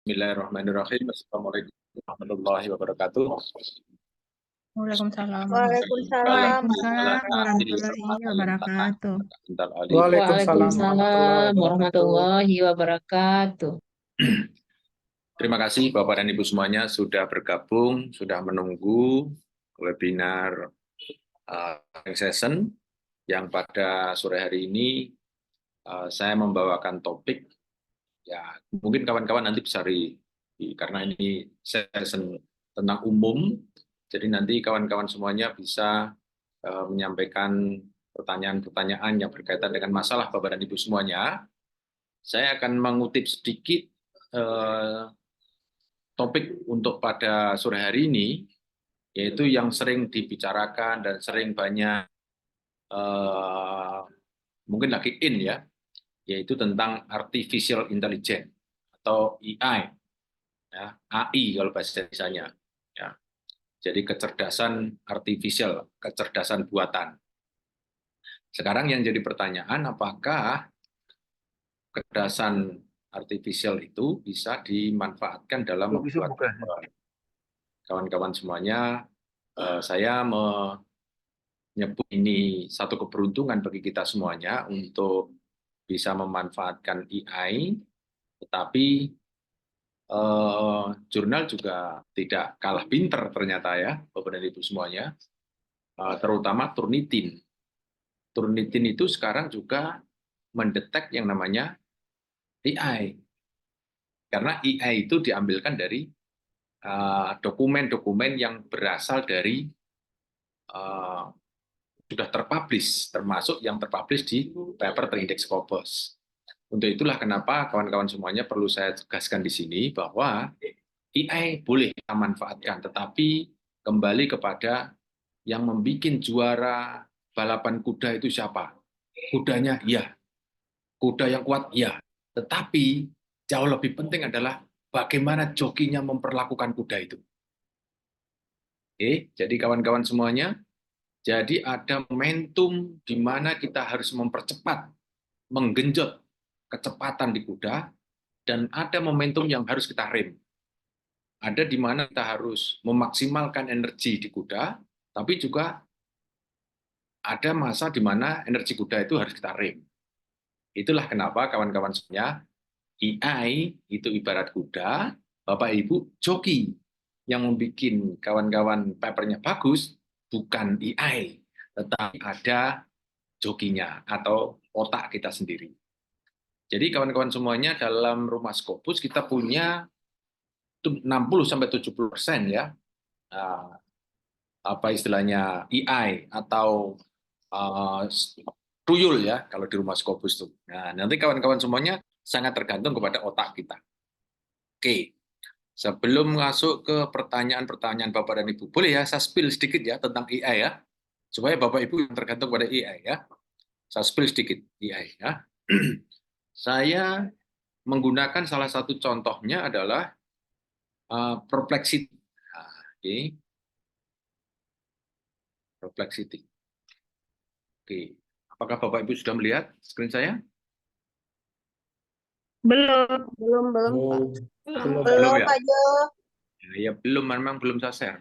Bismillahirrahmanirrahim. Assalamualaikum warahmatullahi wabarakatuh. Waalaikumsalam. Waalaikumsalam. Waalaikumsalam warahmatullahi wabarakatuh. Waalaikumsalam warahmatullahi wabarakatuh. Terima kasih Bapak dan Ibu semuanya sudah bergabung, sudah menunggu webinar session yang pada sore hari ini saya membawakan topik. Ya, mungkin kawan-kawan nanti bisa karena ini session tentang umum, jadi nanti kawan-kawan semuanya bisa menyampaikan pertanyaan-pertanyaan yang berkaitan dengan masalah Bapak dan Ibu semuanya. Saya akan mengutip sedikit topik untuk pada sore hari ini, yaitu yang sering dibicarakan dan sering banyak mungkin lagi ya, yaitu tentang artificial intelligence atau AI, ya, AI kalau bahasa Indonesianya. Ya. Jadi kecerdasan artifisial, kecerdasan buatan. Sekarang yang jadi pertanyaan, apakah kecerdasan artifisial itu bisa dimanfaatkan dalam membuat kawan-kawan semuanya? Saya menyebut ini satu keberuntungan bagi kita semuanya untuk bisa memanfaatkan AI, tetapi jurnal juga tidak kalah pinter ternyata ya, Bapak dan Ibu semuanya, terutama Turnitin. Turnitin itu sekarang juga mendetek yang namanya AI, karena AI itu diambilkan dari dokumen-dokumen yang berasal dari sudah terpublish, termasuk yang terpublish di paper terindeks Scopus. Untuk itulah kenapa kawan-kawan semuanya perlu saya tegaskan di sini bahwa AI boleh kita manfaatkan, tetapi kembali kepada yang membuat juara balapan kuda itu siapa? Kudanya, iya. Kuda yang kuat, iya. Tetapi jauh lebih penting adalah bagaimana jokinya memperlakukan kuda itu. Oke, jadi kawan-kawan semuanya, jadi ada momentum di mana kita harus mempercepat, menggenjot kecepatan di kuda, dan ada momentum yang harus kita rem. Ada di mana kita harus memaksimalkan energi di kuda, tapi juga ada masa di mana energi kuda itu harus kita rem. Itulah kenapa kawan-kawan semuanya, AI itu ibarat kuda, Bapak Ibu joki. Yang membuat kawan-kawan papernya bagus bukan AI, tetapi ada jokinya atau otak kita sendiri. Jadi kawan-kawan semuanya dalam rumah Scopus kita punya 60-70% ya, apa istilahnya AI atau tuyul ya kalau di rumah Scopus itu. Nah, nanti kawan-kawan semuanya sangat tergantung kepada otak kita. Oke, sebelum masuk ke pertanyaan-pertanyaan Bapak dan Ibu, boleh ya saya spill sedikit ya tentang AI ya, supaya Bapak Ibu yang tergantung pada AI ya. Saya spill sedikit AI ya. Saya menggunakan salah satu contohnya adalah Perplexity. Oke. Perplexity. Oke. Apakah Bapak Ibu sudah melihat screen saya? Belum. Belum, Pak. Belum ya? Pak Jo. Ya belum, memang belum saya share.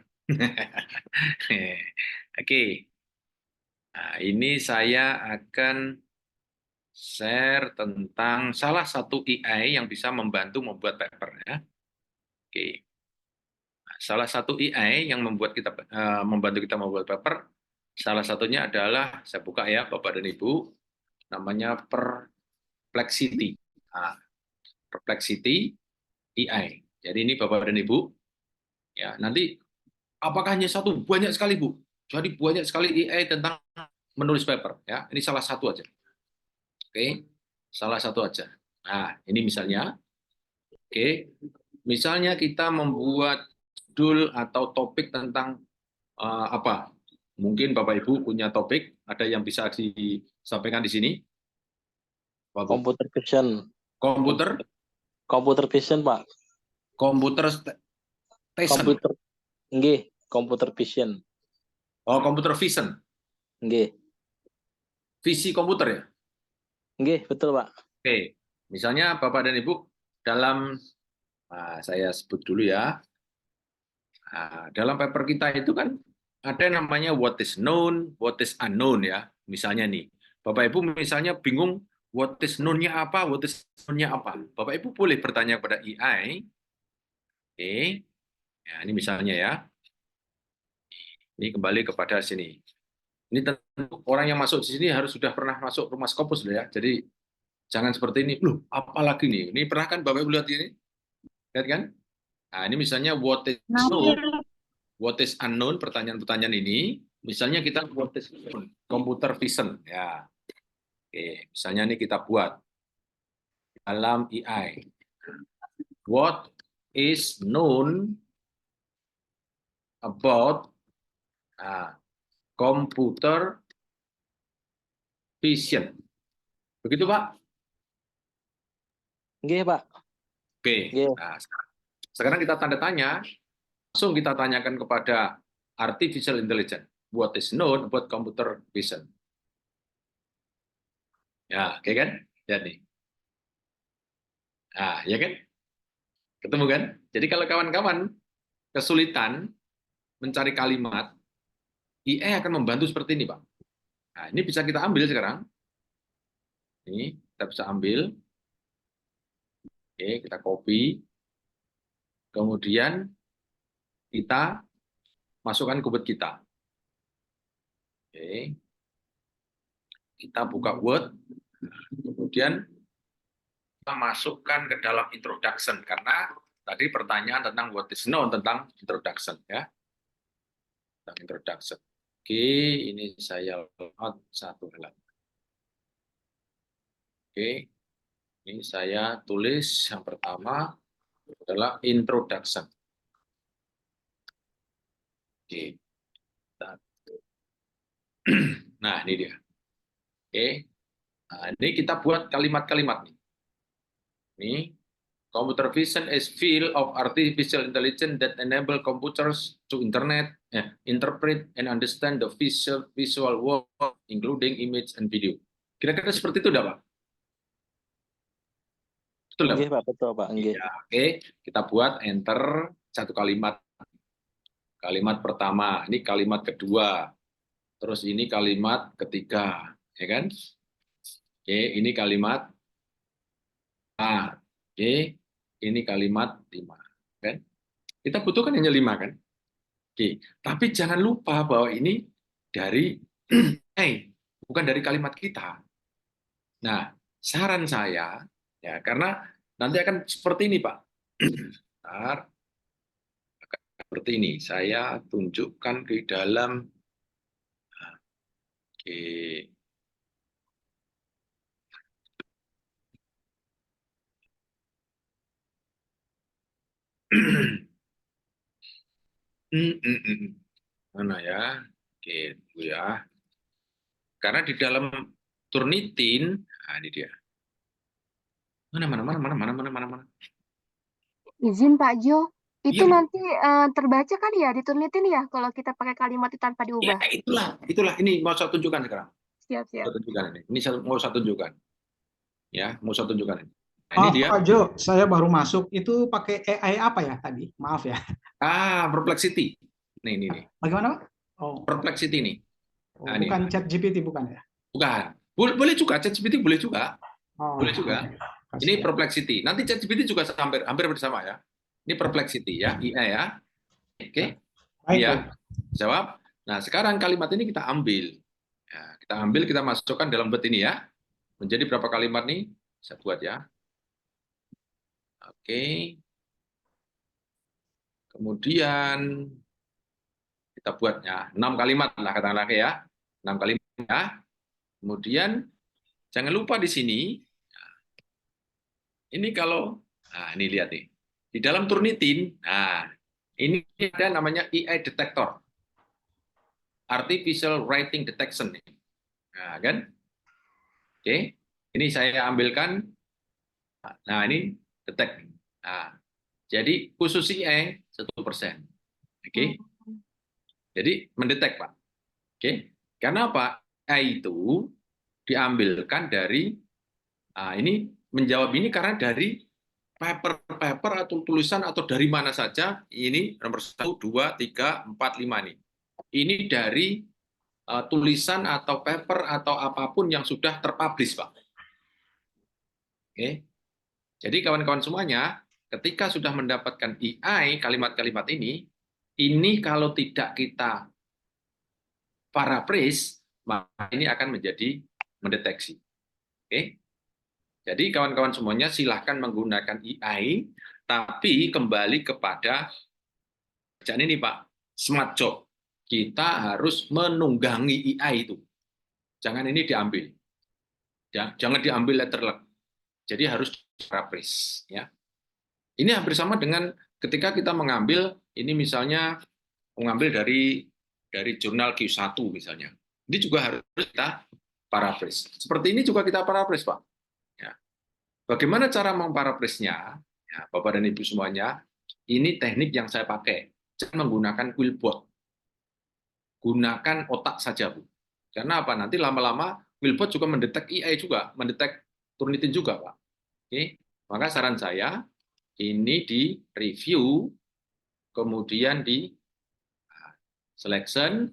Oke. Nah, ini saya akan share tentang salah satu AI yang bisa membantu membuat paper ya. Oke. Salah satu AI yang membuat kita membantu kita membuat paper, salah satunya adalah saya buka ya Bapak dan Ibu, namanya Perplexity. Nah, Perplexity AI. Jadi ini Bapak dan Ibu, ya nanti apakah hanya satu? Banyak sekali Bu. Jadi banyak sekali AI tentang menulis paper. Ya, ini salah satu aja. Oke, salah satu aja. Nah, ini misalnya, oke, misalnya kita membuat judul atau topik tentang apa? Mungkin Bapak Ibu punya topik, ada yang bisa disampaikan di sini? Computer vision. Komputer? Computer vision, Pak. Komputer station. Komputer. Nggih, computer vision. Oh, computer vision. Nggih. Visi komputer ya? Nggih, betul, Pak. Oke. Misalnya Bapak dan Ibu dalam Nah, saya sebut dulu ya. Nah, dalam paper kita itu kan ada yang namanya what is known, what is unknown ya. Misalnya nih, Bapak Ibu misalnya bingung what is known-nya apa, what is unknown-nya apa. Bapak Ibu boleh bertanya pada AI. Oke, ya, ini misalnya ya. Ini kembali kepada sini. Ini tentu orang yang masuk di sini harus sudah pernah masuk rumah Scopus loh ya. Jadi jangan seperti ini. Loh, apalagi nih? Ini pernah kan Bapak Ibu lihat ini? Lihat kan? Nah, ini misalnya what is known, what is unknown, pertanyaan-pertanyaan ini. Misalnya kita what is known, computer vision ya. Oke, misalnya ini kita buat dalam AI. What is known about computer vision? Begitu, Pak? Nggih, Pak. Oke. Nggih. Nah, sekarang kita tanda tanya, langsung kita tanyakan kepada artificial intelligence. What is known about computer vision? Ya, oke kan? Lihat nih. Nah, ya kan? Ketemu kan? Jadi kalau kawan-kawan kesulitan mencari kalimat, AI akan membantu seperti ini, Pak. Nah, ini bisa kita ambil sekarang. Ini kita bisa ambil. Oke, kita copy. Kemudian kita masukkan ke Word kita. Oke. Kita buka Word. Kemudian kita masukkan ke dalam introduction karena tadi pertanyaan tentang what is known tentang introduction ya. Tentang introduction. Oke, ini saya load satu halaman. Oke. Ini saya tulis yang pertama adalah introduction. Oke. Nah, ini dia. Oke. Nah, ini kita buat kalimat-kalimat nih. Ini computer vision is field of artificial intelligence that enable computers to interpret and understand the visual world, including image and video. Kira-kira seperti itu, Pak? Betul, Nggih, Pak, betul, Pak. Nggih. Ya, oke, kita buat enter satu kalimat. Kalimat pertama, ini kalimat kedua. Terus ini kalimat ketiga, ya kan? Oke, ini kalimat A. Oke, ini kalimat 5. Kan? Kita butuhkan hanya 5, kan? Oke, tapi jangan lupa bahwa ini dari bukan dari kalimat kita. Nah, saran saya, ya karena nanti akan seperti ini, Pak. Bentar. Seperti ini, saya tunjukkan di dalam. Oke. Mana ya? Oke, tunggu ya. Karena di dalam Turnitin, nah ini dia. Mana. Izin Pak Jo, itu Iya. nanti terbaca kan ya di Turnitin ya kalau kita pakai kalimat itu tanpa Ya, diubah. itulah. Ini mau saya tunjukkan sekarang. Siap. Saya tunjukkan ini. Ini mau saya tunjukkan. Ya, mau saya tunjukkan ini. Nah, ini dia. Pak Jo, saya baru masuk. Itu pakai AI apa ya tadi? Maaf ya. Perplexity. Nih. Bagaimana, Pak? Oh, Perplexity nih. Nah, bukan ini. Chat GPT, bukan ya? Bukan. Boleh juga, ChatGPT boleh juga. Oh, Boleh juga. oke. Ini Perplexity. Nanti ChatGPT juga hampir bersama ya. Ini Perplexity ya, IA ya. Oke. Baik, Ya. Pak. Jawab. Nah, sekarang kalimat ini kita ambil. Ya, kita masukkan dalam Word ini ya. Menjadi berapa kalimat nih? Saya buat ya. Oke. Kemudian kita buatnya 6 kalimat lah katakanlah ya. 6 kalimat ya. Kemudian jangan lupa di sini ini kalau ini lihat nih. Di dalam Turnitin, ini ada namanya AI detector. Artificial writing detection nih. Nah, kan? Oke. Ini saya ambilkan. Nah, ini detect. Nah, jadi khusus AI 1%. Oke. Jadi mendetek, Pak. Oke. Karena apa? AI itu diambilkan dari ini menjawab ini karena dari paper atau tulisan atau dari mana saja, ini nomor 1, 2, 3, 4, 5 nih. Ini dari tulisan atau paper atau apapun yang sudah terpublish, Pak. Oke. Jadi kawan-kawan semuanya, ketika sudah mendapatkan EI kalimat-kalimat ini kalau tidak kita paraphrase, maka ini akan menjadi mendeteksi. Oke. Jadi kawan-kawan semuanya silahkan menggunakan EI, tapi kembali kepada kerjaan ini, Pak, smart job. Kita harus menunggangi EI itu. Jangan ini diambil. Jangan diambil letter luck. Jadi harus paraphrase. Ya. Ini hampir sama dengan ketika kita mengambil, ini misalnya mengambil dari jurnal Q1 misalnya. Ini juga harus kita paraphrase. Seperti ini juga kita paraphrase, Pak. Ya. Bagaimana cara memparaphrase-nya? Ya, Bapak dan Ibu semuanya, ini teknik yang saya pakai. Jangan menggunakan quillbot. Gunakan otak saja, Bu. Karena apa? Nanti lama-lama quillbot juga mendetek EI juga, mendetek Turnitin juga, Pak. Oke. Maka saran saya, ini di review, kemudian di selection,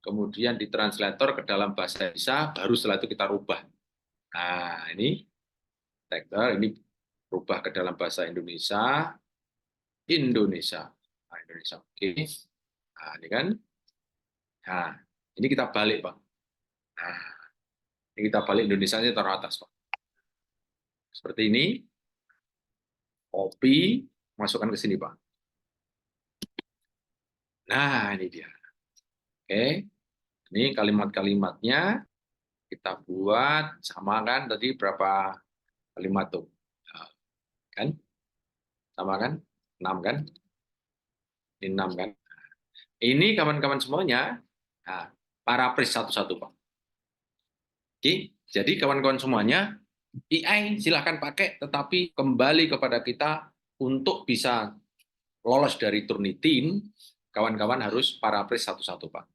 kemudian di translator ke dalam bahasa Indonesia, baru setelah itu kita rubah. Nah, ini tekster, ini rubah ke dalam bahasa Indonesia. Nah, Indonesia. Oke. Nah, ini kan. Nah, ini kita balik, Pak. Nah, ini kita balik Indonesianya taruh atas, Pak. Seperti ini. Copy, masukkan ke sini, Pak. Nah, ini dia. Oke. Ini kalimat-kalimatnya kita buat sama kan tadi berapa kalimat tuh? Kan? Sama kan? 6 kan? Ini 6 kan? Ini kawan-kawan semuanya, nah, paraphrase satu-satu, Pak. Oke, jadi kawan-kawan semuanya, EI silahkan pakai, tetapi kembali kepada kita untuk bisa lolos dari Turnitin, kawan-kawan harus paraphrase satu-satu, Pak.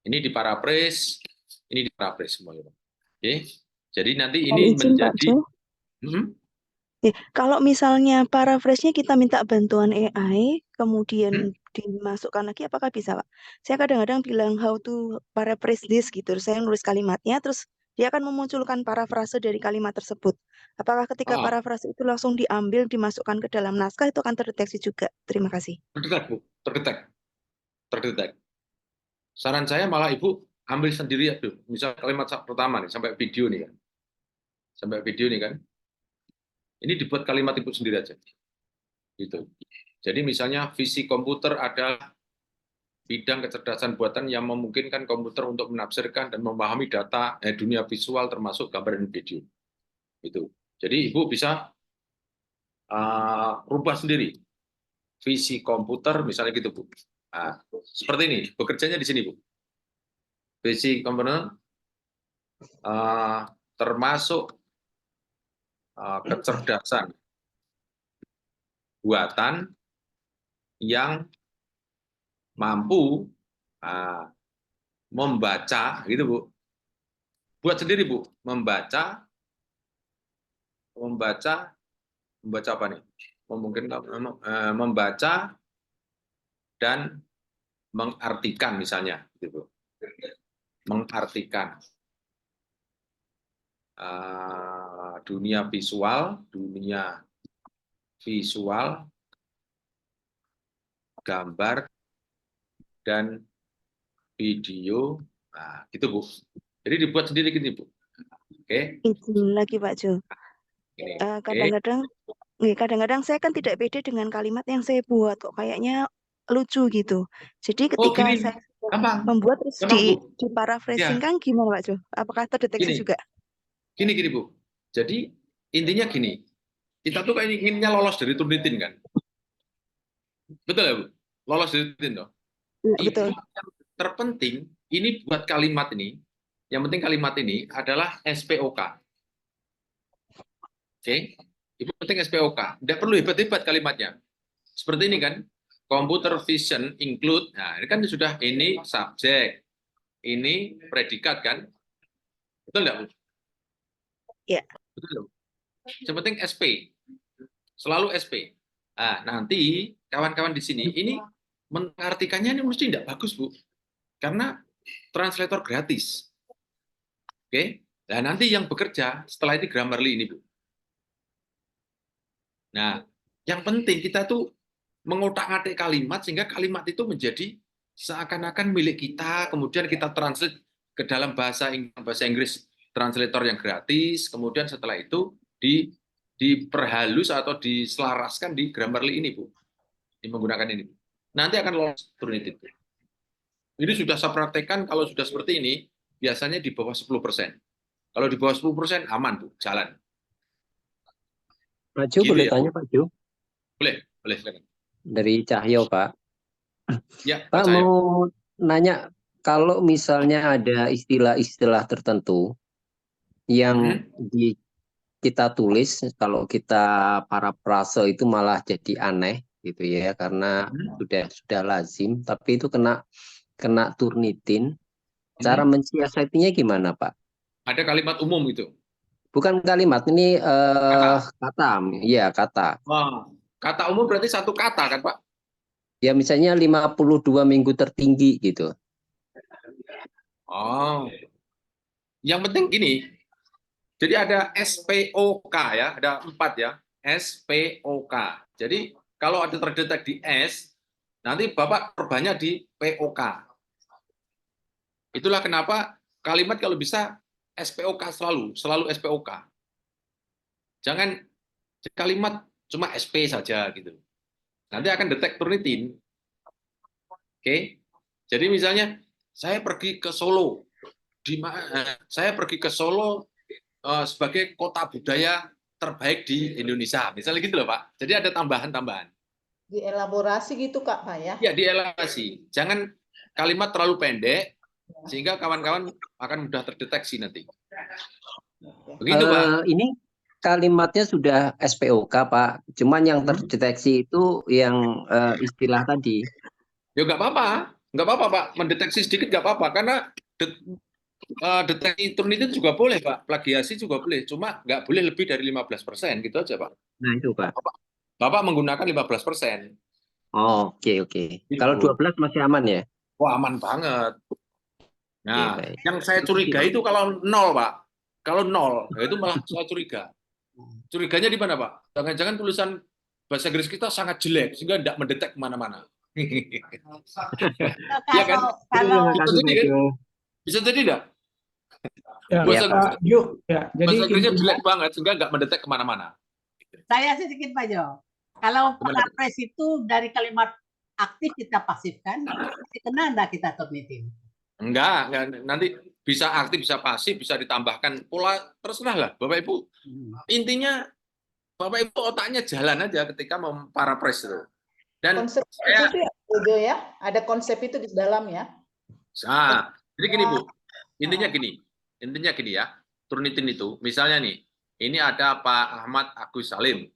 Ini diparaphrase, ini diparaphrase semuanya, Pak. Oke, jadi nanti ini izin, Pak menjadi... Jo. Kalau misalnya paraphrase-nya kita minta bantuan AI, kemudian dimasukkan lagi, apakah bisa, Pak? Saya kadang-kadang bilang how to paraphrase this gitu. Saya nulis kalimatnya, terus dia akan memunculkan parafrase dari kalimat tersebut. Apakah ketika parafrase itu langsung diambil, dimasukkan ke dalam naskah, itu akan terdeteksi juga? Terima kasih. Terdetek, Bu. Terdetek. Saran saya malah Ibu ambil sendiri ya, Bu. Misal kalimat pertama nih, sampai video nih kan. Sampai video nih kan. Ini dibuat kalimat Ibu sendiri aja. Gitu. Jadi misalnya visi komputer adalah bidang kecerdasan buatan yang memungkinkan komputer untuk menafsirkan dan memahami data dunia visual termasuk gambar dan video. Itu. Jadi Ibu bisa rubah sendiri visi komputer misalnya gitu, Bu. Nah, seperti ini, bekerjanya di sini, Bu. Visi komputer termasuk kecerdasan buatan yang mampu membaca, gitu, Bu. Buat sendiri, Bu. Membaca apa nih? Memungkinkan membaca dan mengartikan misalnya, gitu, Bu. Mengartikan dunia visual, gambar dan video, nah, gitu, Bu. Jadi dibuat sendiri gini, Bu. Oke. Izin lagi, Pak Jo. Ini. Kadang-kadang saya kan tidak pede dengan kalimat yang saya buat, kok kayaknya lucu gitu. Jadi ketika gini, saya Bu. membuat terus diparaphrasing kan gimana, Pak Jo? Apakah terdeteksi juga? Gini, Bu. Jadi intinya gini, kita tuh kayak inginnya lolos dari Turnitin kan? Betul ya, Bu? Lolos dari Turnitin dong. Betul. Yang terpenting ini buat kalimat ini, yang penting kalimat ini adalah SPOK. Oke? Itu penting SPOK. Tidak perlu hebat-hebat kalimatnya. Seperti ini kan, computer vision include, nah ini kan sudah ini subjek, ini predikat kan? Betul nggak, Bu? Iya. Betul. Yang penting SP. selalu SP. Nah, nanti kawan-kawan di sini ini mengartikannya ini mesti tidak bagus, Bu. Karena translator gratis. Oke. Nah, nanti yang bekerja setelah ini Grammarly ini, Bu. Nah, yang penting kita tuh mengotak-atik kalimat sehingga kalimat itu menjadi seakan-akan milik kita, kemudian kita translate ke dalam bahasa Inggris translator yang gratis, kemudian setelah itu diperhalus atau diselaraskan di Grammarly ini, Bu. Ini menggunakan ini. Nanti akan lolos Turnitin. Ini sudah saya praktekkan, kalau sudah seperti ini, biasanya di bawah 10%. Kalau di bawah 10% aman, Bu, jalan. Pak Jo, Gitu boleh ya? tanya Pak Jo? Boleh, silakan. Dari Cahyo, Pak. Ya, Pak saya. mau nanya, kalau misalnya ada istilah-istilah tertentu yang kita tulis, kalau kita parafrase itu malah jadi aneh gitu ya, karena sudah lazim, tapi itu kena Turnitin. Cara mensiasatinya gimana, Pak? Ada kalimat umum itu. Bukan kalimat, ini kata. Iya, kata. Wah, kata umum berarti satu kata kan, Pak? Ya misalnya 52 minggu tertinggi gitu. Oh. Yang penting gini. Jadi ada SPOK ya, ada 4 ya. SPOK. Jadi kalau ada terdetek di S, nanti Bapak perbanyak di POK. Itulah kenapa kalimat kalau bisa SPOK selalu SPOK. Jangan kalimat cuma SP saja gitu. Nanti akan detek Turnitin. Oke. Jadi misalnya saya pergi ke Solo. Saya pergi ke Solo sebagai kota budaya terbaik di Indonesia. Misalnya gitu loh, Pak. Jadi ada tambahan-tambahan. Dielaborasi gitu, Kak, Pak ya? Ya, dielaborasi. Jangan kalimat terlalu pendek sehingga kawan-kawan akan mudah terdeteksi nanti. Begitu, Pak. Ini kalimatnya sudah SPOK, Pak. Cuman yang terdeteksi itu yang istilah tadi. Ya nggak apa-apa, Pak. Mendeteksi sedikit nggak apa-apa, karena deteksi Turnitin juga boleh, Pak. Plagiasi juga boleh, cuma nggak boleh lebih dari 15%, gitu aja, Pak. Nah itu, Pak. Bapak menggunakan 15%. Oh, oke. Gitu. Kalau 12 masih aman ya? Wah, aman banget. Nah, Oke, baik. yang saya curiga itu kalau 0, Pak. Kalau 0, itu malah saya curiga. Curiganya di mana, Pak? Jangan-jangan tulisan bahasa Inggris kita sangat jelek, sehingga tidak mendetek kemana-mana. Iya kan? Bisa jadi kan? Bisa jadi tidak? Ya, Bahasa jadi Inggrisnya jelek banget, sehingga nggak mendetek kemana-mana. Saya sedikit, Pak Jo. Kalau paraphrase itu dari kalimat aktif kita pasifkan, kena enggak kita Turnitin? Enggak. Nanti bisa aktif, bisa pasif, bisa ditambahkan pola, terserah lah, Bapak Ibu. Intinya Bapak Ibu otaknya jalan aja ketika memparaphrase itu. Dan konsep itu ya, ada konsep itu di dalam ya. Nah, jadi gini, Bu. Intinya gini ya. Turnitin itu, misalnya nih, ini ada Pak Ahmad Agus Salim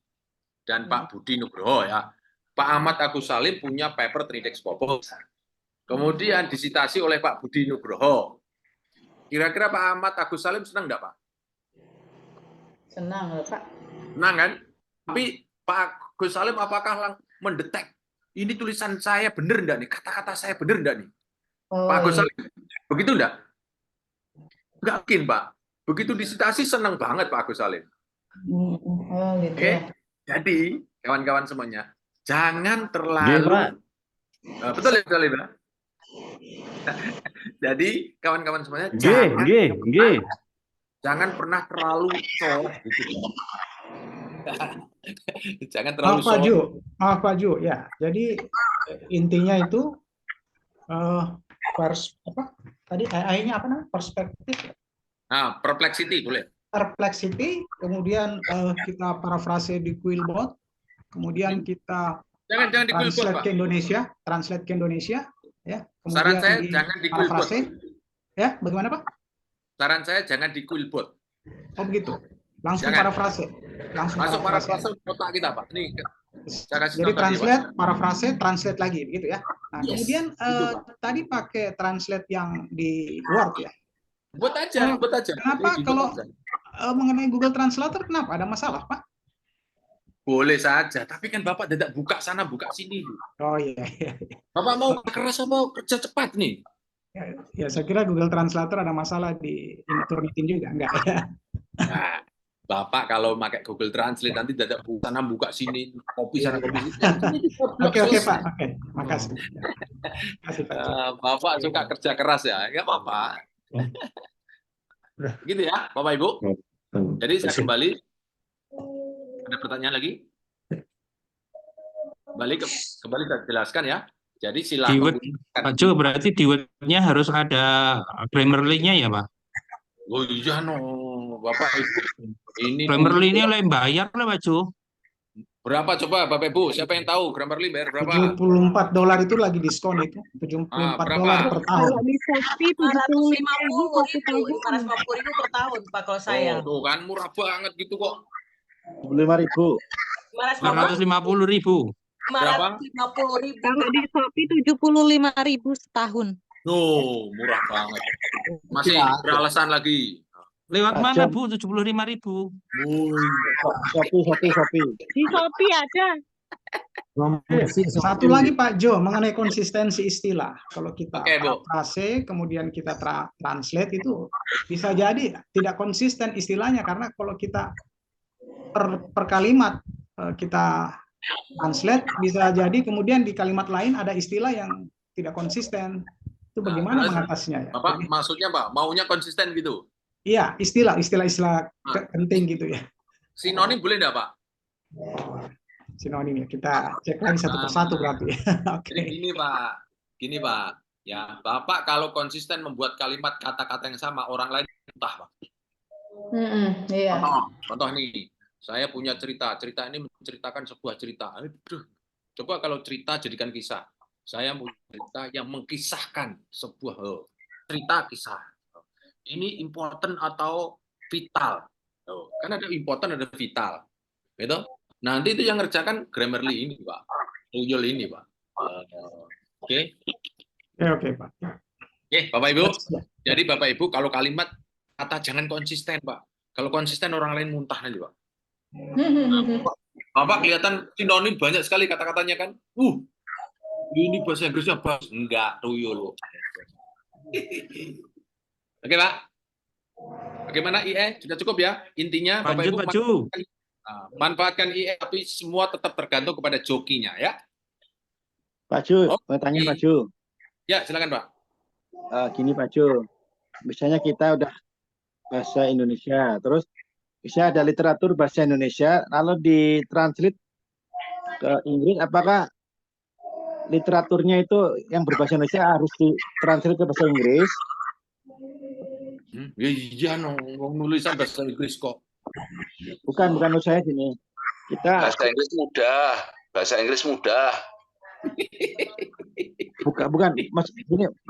dan Pak Budi Nugroho ya. Pak Ahmad Agus Salim punya paper Tridex Popo. Kemudian disitasi oleh Pak Budi Nugroho. Kira-kira Pak Ahmad Agus Salim senang enggak, Pak? Senang, Pak. Senang kan? Tapi Pak Agus Salim apakah mendetek ini tulisan saya benar enggak nih? Kata-kata saya benar enggak nih? Pak Agus Salim, begitu enggak? Enggak mungkin, Pak. Begitu disitasi senang banget Pak Agus Salim. Gitu. Oke? Jadi, kawan-kawan semuanya, jangan terlalu betul ya. Jadi, kawan-kawan semuanya jangan pernah terlalu soleh gitu. Jangan terlalu soleh. Maaf Pak Jo, ya. Jadi intinya itu tadi AI-nya apa namanya? Perspektif. Nah, perplexity boleh. Perplexity, kemudian kita parafrase di Quillbot, kemudian kita jangan di Quillbot, Pak. Translate ke Indonesia, ya. Kemudian saran saya jangan di Quillbot. Ya, bagaimana Pak? Saran saya jangan di Quillbot. Oh begitu, langsung jangan. Parafrase. Masuk parafrase otak kita, Pak. Nih, jadi parafrase, translate lagi, begitu ya. Nah, kemudian tadi pakai translate yang di Word ya. Buat aja. Kenapa kalau mengenai Google Translator kenapa ada masalah, Pak? boleh saja. Tapi kan Bapak tidak buka sana, buka sini. Oh iya. Bapak mau keras apa kerja cepat nih? Ya, saya kira Google Translator ada masalah di Turnitin juga, enggak ya? Nah, Bapak kalau pakai Google Translate nanti tidak buka sana, buka sini, kopi sana, kopi sini. Oke Pak, oke, makasih. Makasih Pak. Bapak suka kerja keras ya, nggak apa-apa. Gitu ya, Bapak Ibu. Jadi saya kembali. Ada pertanyaan lagi? Kembali saya jelaskan ya. Jadi silakan. Pak Jo, berarti di Word-nya harus ada Grammarly-nya ya, Pak? Oh iya no, Bapak Ibu. Ini Grammarly-nya oleh bayar lah, Pak Jo. berapa coba Bapak Ibu? Siapa yang tahu Grammarly bayar berapa? $74 itu lagi diskon itu. $74 per tahun. Kalau di Shopee 550.000 per tahun, Pak, kalau saya. Tuh kan murah banget gitu kok. 75.000. 550.000. Berapa? 550.000. Kalau di Shopee 75.000 setahun. Murah banget. Masih beralasan lagi. Lewat mana, Bu? 75.000. Shopee. Di Shopee ada. Satu lagi Pak Jo, mengenai konsistensi istilah. Kalau kita Oke, Bu. parafrase, kemudian kita translate itu bisa jadi tidak konsisten istilahnya, karena kalau kita per kalimat kita translate, bisa jadi kemudian di kalimat lain ada istilah yang tidak konsisten. Itu bagaimana mengatasinya ya? Bapak maksudnya Pak, maunya konsisten gitu? Iya, istilah penting gitu ya. Sinonim boleh enggak Pak? Sinonim ya, kita cek lagi satu persatu berarti. Oke. Jadi gini Pak, ya Bapak kalau konsisten membuat kalimat kata-kata yang sama, orang lain entah Pak. Iya. Contoh nih, saya punya cerita ini menceritakan sebuah cerita. Aduh, coba kalau cerita jadikan kisah. Saya punya cerita yang mengkisahkan sebuah cerita kisah. Ini important atau vital? Kan ada important, ada vital, gitu. Nanti itu yang ngerjakan Grammarly ini, Pak. Tuyul ini, Pak. Oke. Oke, Pak. Oke, Bapak Ibu. Jadi Bapak Ibu kalau kalimat kata jangan konsisten, Pak. Kalau konsisten orang lain muntah nanti, Pak. Bapak kelihatan sinonim banyak sekali kata-katanya kan. Ini bahasa Inggrisnya bagus. Enggak, tuyul. Oke, Pak. Bagaimana IE? Sudah cukup ya? Intinya Bapak Ibu manfaatkan IE, tapi semua tetap tergantung kepada jokinya ya. Pak Ju, mau tanya Pak Ju. Ya, silakan Pak. Gini Pak Ju, misalnya kita udah bahasa Indonesia, terus bisa ada literatur bahasa Indonesia, lalu ditranslate ke Inggris, apakah literaturnya itu yang berbahasa Indonesia harus ditranslate ke bahasa Inggris? Iya, nulisan bahasa Inggris kok. Bukan menurut saya gini. Kita bahasa Inggris mudah. Bukan.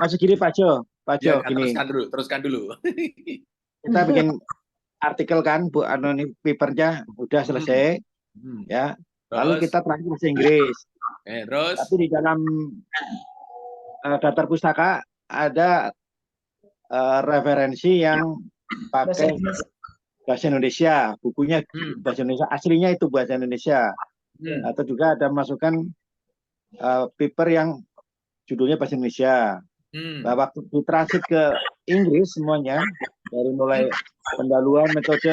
Masih gini Pak Jo. Ya, gini. Teruskan dulu. Kita bikin artikel kan, Bu anonim papernya udah selesai. Ya. Lalu kita translate bahasa Inggris. Terus. Tapi di dalam daftar pustaka ada referensi yang pakai bahasa Indonesia, bukunya bahasa Indonesia, aslinya itu bahasa Indonesia. Atau juga ada masukan paper yang judulnya bahasa Indonesia. Nah, waktu ditranslate ke Inggris semuanya, dari mulai pendahuluan, metode,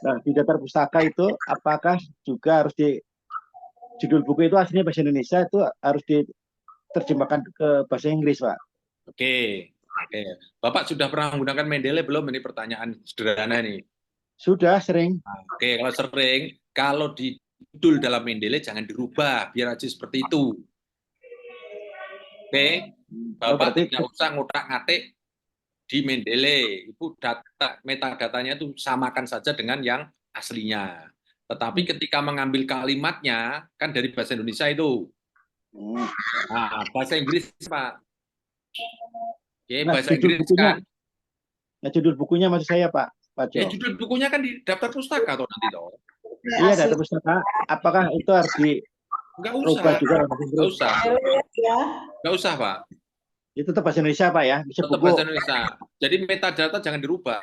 nah di daftar pustaka itu apakah juga harus judul buku itu aslinya bahasa Indonesia, itu harus diterjemahkan ke bahasa Inggris, Pak? Oke. Bapak sudah pernah menggunakan Mendeley belum? Ini pertanyaan sederhana nih. Sudah sering. Oke, kalau sering, kalau di judul dalam Mendeley jangan dirubah, biar aja seperti itu. Oke, Bapak tidak usah ngutak-ngatik di Mendeley. Itu metadatanya itu samakan saja dengan yang aslinya. Tetapi ketika mengambil kalimatnya, kan dari bahasa Indonesia itu. Nah, bahasa Inggris, Pak. Oke, bahasa Inggris kan. Nah, judul bukunya maksud saya, Pak. Ya, judul bukunya kan di daftar pustaka atau nanti toh. Iya, daftar pustaka. Apakah itu harus Enggak usah. Enggak usah, Pak. Itu tetap bahasa Indonesia, Pak ya. Bisa tetap bahasa Indonesia. Jadi metadata jangan dirubah.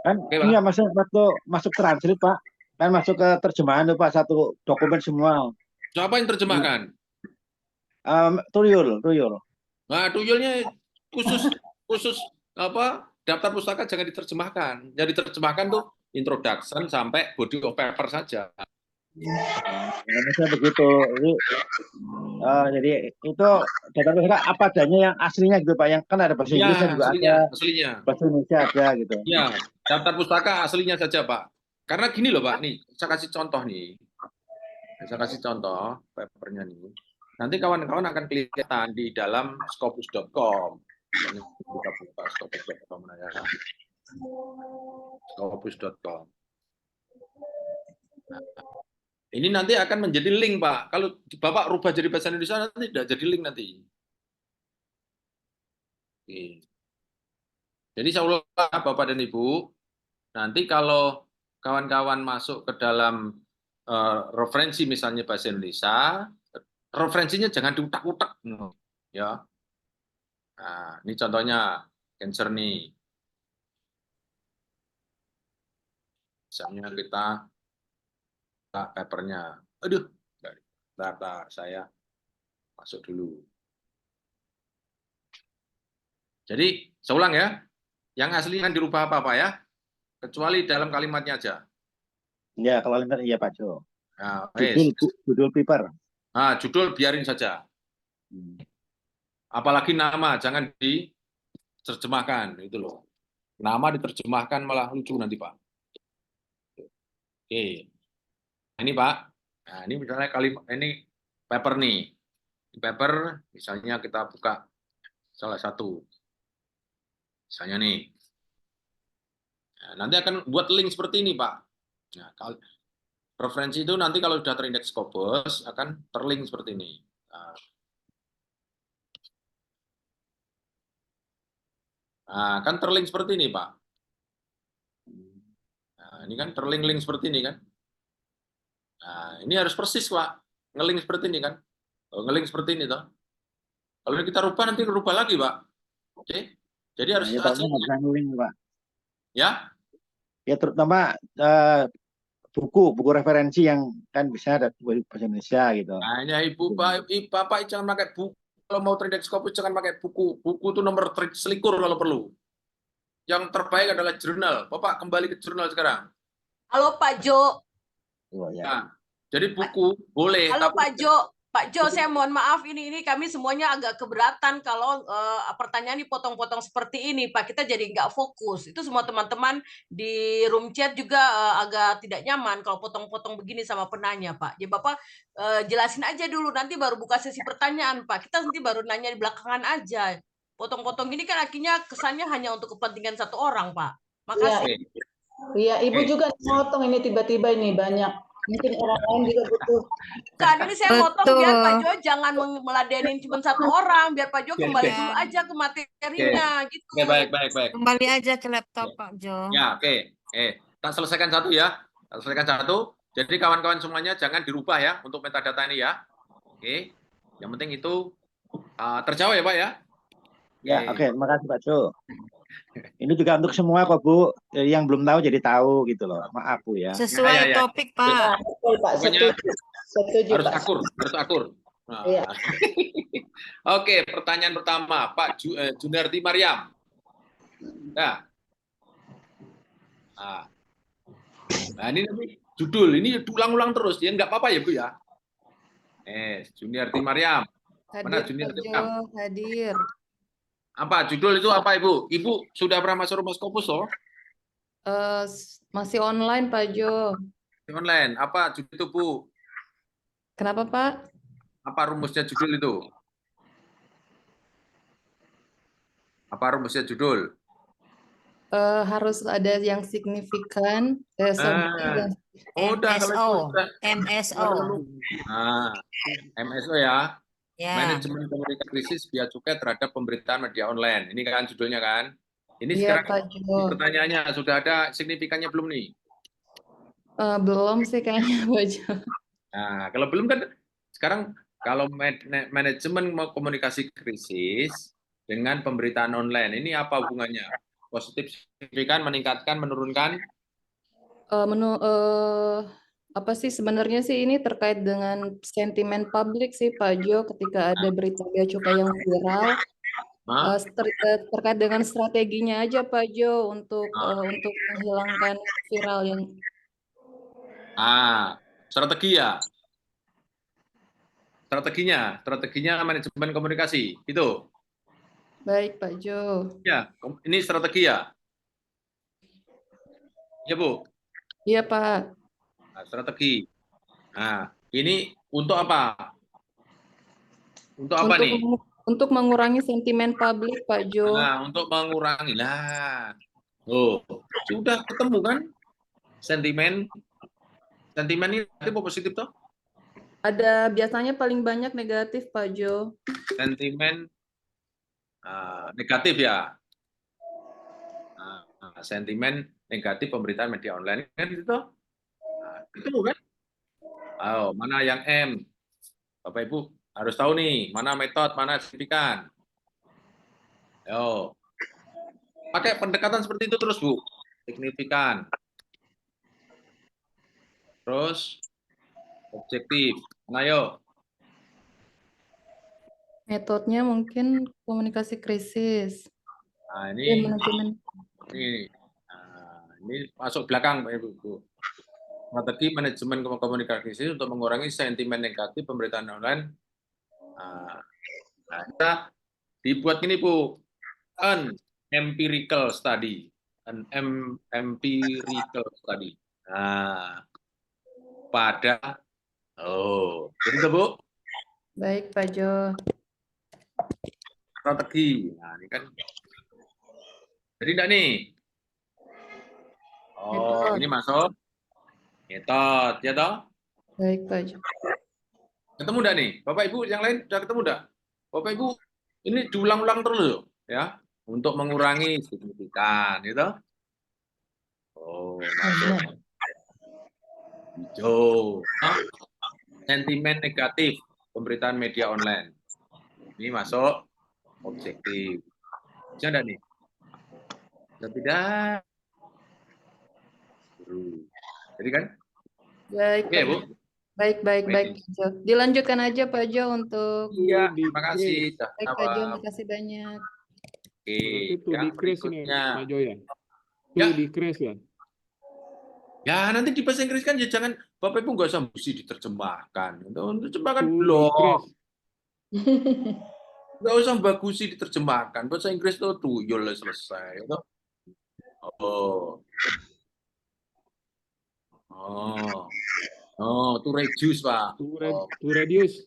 Kan enggak, maksudnya waktu masuk translate, Pak. Kan masuk ke terjemahan tuh Pak, satu dokumen semua. Siapa yang terjemahkan? Tuyul. Nah, tuyulnya khusus apa? Daftar pustaka jangan diterjemahkan. Yang diterjemahkan tuh introduction sampai body of paper saja. Maksudnya begitu. Jadi itu data pustaka apa adanya yang aslinya gitu Pak. Yang kan ada bahasa Inggrisnya juga ada, aslinya. bahasa Indonesia ada gitu. Ya, daftar pustaka aslinya saja Pak. Karena gini loh Pak, nih saya kasih contoh nih. Saya kasih contoh papernya nih. Nanti kawan-kawan akan kelihatan di dalam scopus.com. Kita buka scopus.com ya. Scopus.com. Nah, ini nanti akan menjadi link Pak. Kalau Bapak rubah jadi bahasa Indonesia nanti tidak jadi link nanti. Oke. Jadi saya ulang Bapak dan Ibu, nanti kalau kawan-kawan masuk ke dalam referensi misalnya bahasa Indonesia, referensinya jangan diutak-utak, ya. Nah, ini contohnya cancer nih. Misalnya kita buka papernya, aduh, bentar, saya masuk dulu. Jadi, saya ulang ya, yang asli kan dirubah apa-apa ya, kecuali dalam kalimatnya aja. Ya, kalau kalimat iya Pak Jo. Nah, judul paper. Nah, judul biarin saja. Apalagi nama, jangan diterjemahkan, itu loh. Nama diterjemahkan malah lucu nanti Pak. Oke, ini Pak. Nah, ini misalnya ini paper nih. Ini paper, misalnya kita buka salah satu. Misalnya nih. Nah, nanti akan buat link seperti ini Pak. Nah, kalau referensi itu nanti kalau sudah terindeks Scopus akan terlink seperti ini. Nah, kan terlink seperti ini Pak. Nah, ini kan terlink-link seperti ini kan. Nah, ini harus persis Pak. Ngelink seperti ini kan. Ngelink seperti ini toh. Kalau kita rubah nanti rubah lagi Pak. Oke. Jadi harus ngelink Pak. Ya. Ya terutama buku referensi yang kan bisa ada bahasa Indonesia gitu. Nah, ini Bapak jangan pakai buku. Kalau mau terindeks Scopus jangan pakai buku. Buku itu nomor selikur kalau perlu. Yang terbaik adalah jurnal. Bapak kembali ke jurnal sekarang. Halo Pak Jo. Nah, jadi buku boleh. Halo Pak Jo. Pak Jo, saya mohon maaf ini kami semuanya agak keberatan kalau pertanyaan dipotong-potong seperti ini, Pak. Kita jadi nggak fokus. Itu semua teman-teman di room chat juga agak tidak nyaman kalau potong-potong begini sama penanya, Pak. Jadi Bapak jelasin aja dulu, nanti baru buka sesi pertanyaan, Pak. Kita nanti baru nanya di belakangan aja. Potong-potong gini kan akhirnya kesannya hanya untuk kepentingan satu orang, Pak. Makasih. Iya, Ibu juga motong ini tiba-tiba ini banyak. Mungkin orang lain juga butuh. Kan ini saya potong biar Pak Jo jangan meladenin cuma satu orang, biar Pak Jo kembali dulu aja ke materinya gitu. Oke, baik. Kembali aja ke laptop Pak Jo. Ya, oke. Tak selesaikan satu ya. Tak selesaikan satu. Jadi kawan-kawan semuanya jangan dirubah ya untuk metadata ini ya. Oke. Yang penting itu terjawab ya Pak ya. Ya, oke. Terima kasih Pak Jo. Ini juga untuk semua kok Bu, yang belum tahu jadi tahu gitu loh. Maaf Bu ya. Sesuai topik Pak. Pokoknya harus akur. Nah. Iya. Oke, pertanyaan pertama Pak Junardi Mariam. Nah, ini judul ini diulang-ulang terus ya, nggak apa-apa ya Bu ya. Junardi Mariam. Mana Junardi Mariam? Hadir. Apa judul itu apa Ibu? Ibu sudah pernah masuk rumah Scopus loh? Masih online Pak Jo. Online. Apa judul itu Bu? Kenapa Pak? Apa rumusnya judul itu? Apa rumusnya judul? Harus ada yang signifikan. MSO. MSO. MSO ya. Ya. Manajemen komunikasi krisis bea cukai terhadap pemberitaan media online. Ini kan judulnya kan. Ini Ya, sekarang pertanyaannya sudah ada signifikannya belum nih? Belum sih kayaknya Pak Jo. Nah, kalau belum kan sekarang kalau manajemen komunikasi krisis dengan pemberitaan online ini apa hubungannya? Positif, signifikan, meningkatkan, menurunkan? Apa sih sebenarnya sih ini terkait dengan sentimen publik sih Pak Jo, ketika ada berita bea cukai yang viral, terkait dengan strateginya aja Pak Jo untuk menghilangkan viral yang Strategi ya. Strateginya manajemen komunikasi itu. baik Pak Jo. Ya, ini strategi ya. Ya Bu. Iya Pak. Nah, strategi. Nah, ini untuk apa? Untuk apa nih? Untuk mengurangi sentimen publik Pak Jo. Nah, untuk mengurangi lah. Oh, sudah ketemu kan? Sentimen ini negatif atau positif toh? Ada biasanya paling banyak negatif Pak Jo. Sentimen negatif ya. Sentimen negatif pemberitaan media online kan itu toh? Ketemu kan? Mana yang M? Bapak Ibu harus tahu nih, mana metode, mana signifikan. Yo. Pakai pendekatan seperti itu terus, Bu. Signifikan. Terus objektif. Nah, yuk. Metodenya mungkin komunikasi krisis. Nah, ini manajemen. Ini masuk belakang, Pak Ibu. Strategi manajemen komunikasi krisis untuk mengurangi sentimen negatif pemberitaan online. Nah, kita dibuat ini, Bu. An empirical study. Empirical study. Nah, pada jadi Bu. Baik, Pak Jo. Strategi. Nah, ini kan. Jadi enggak nih? Ini masuk metode, ya toh? Baik, Pak Jo. Ketemu enggak nih? Bapak Ibu yang lain sudah ketemu enggak? Bapak Ibu, ini diulang-ulang terus ya, untuk mengurangi signifikan, gitu. Masuk. Hijau. Sentimen negatif pemberitaan media online. Ini masuk objektif. Bisa enggak nih? Bisa tidak? Jadi kan? Baik, Oke, Bu. Baik, Jo. Dilanjutkan aja Pak Jo untuk. Iya, terima kasih. Baik, Pak Jo, makasih banyak. Oke, yang berikutnya. Pak Jo ya? Itu decrease ya? Ya, nanti di bahasa Inggris kan ya jangan, Bapak Ibu nggak usah mesti diterjemahkan. Diterjemahkan belum. Nggak usah bagusi diterjemahkan. Bahasa Inggris itu tuyul selesai. To reduce, Pak. To reduce.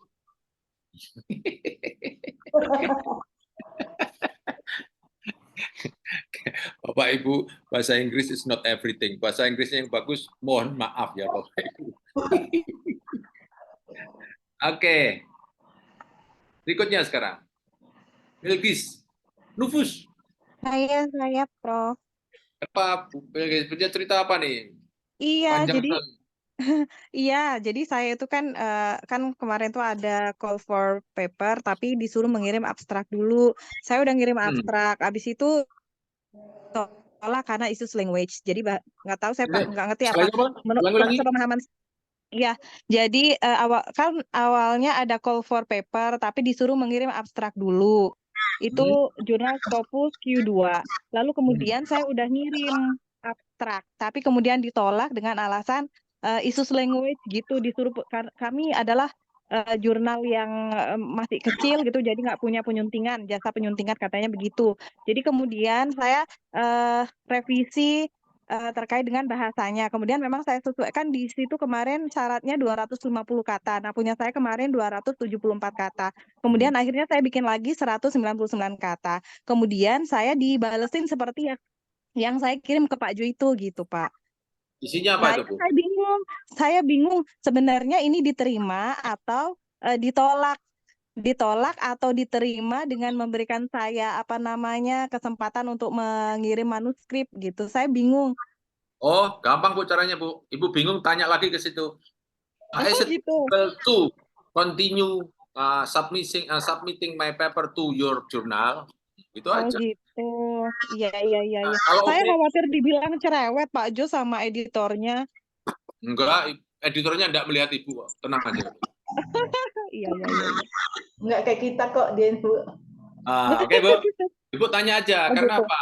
Bapak Ibu, bahasa Inggris is not everything. Bahasa Inggrisnya yang bagus, mohon maaf ya Bapak Ibu. Oke. Berikutnya sekarang. Bilqis, Nufus. Saya, Prof. Apa, Bilqis, punya cerita apa nih? Iya, Panjang jadi jadi saya itu kan kemarin tuh ada call for paper tapi disuruh mengirim abstrak dulu. Saya udah ngirim abstrak, abis itu tolak karena isu language. Jadi nggak tahu saya nggak ngerti apa menurut pemahaman. Iya, jadi awalnya ada call for paper tapi disuruh mengirim abstrak dulu. Itu jurnal Scopus Q2. Lalu kemudian saya udah ngirim abstrak, tapi kemudian ditolak dengan alasan isu language gitu, disuruh kami adalah jurnal yang masih kecil gitu, jadi nggak punya penyuntingan, jasa penyuntingan katanya begitu. Jadi kemudian saya revisi terkait dengan bahasanya. Kemudian memang saya sesuaikan di situ kemarin syaratnya 250 kata. Nah, punya saya kemarin 274 kata. Kemudian akhirnya saya bikin lagi 199 kata. Kemudian saya dibalesin seperti yang saya kirim ke Pak Jo itu gitu, Pak. Isinya apa itu, Bu? Saya bingung sebenarnya ini diterima atau ditolak. Ditolak atau diterima dengan memberikan saya kesempatan untuk mengirim manuskrip gitu. Saya bingung. Oh, gampang Bu caranya, Bu. Ibu bingung tanya lagi ke situ. Is it able to continue submitting my paper to your journal? Itu aja. Gitu. Oh, iya. Kalau Saya oke, khawatir dibilang cerewet Pak Jo sama editornya. enggak, editornya enggak melihat Ibu kok. Tenang aja. Iya. Enggak kayak kita kok, dia Bu. Oke, Bu. Ibu tanya aja, Oh karena gitu. apa?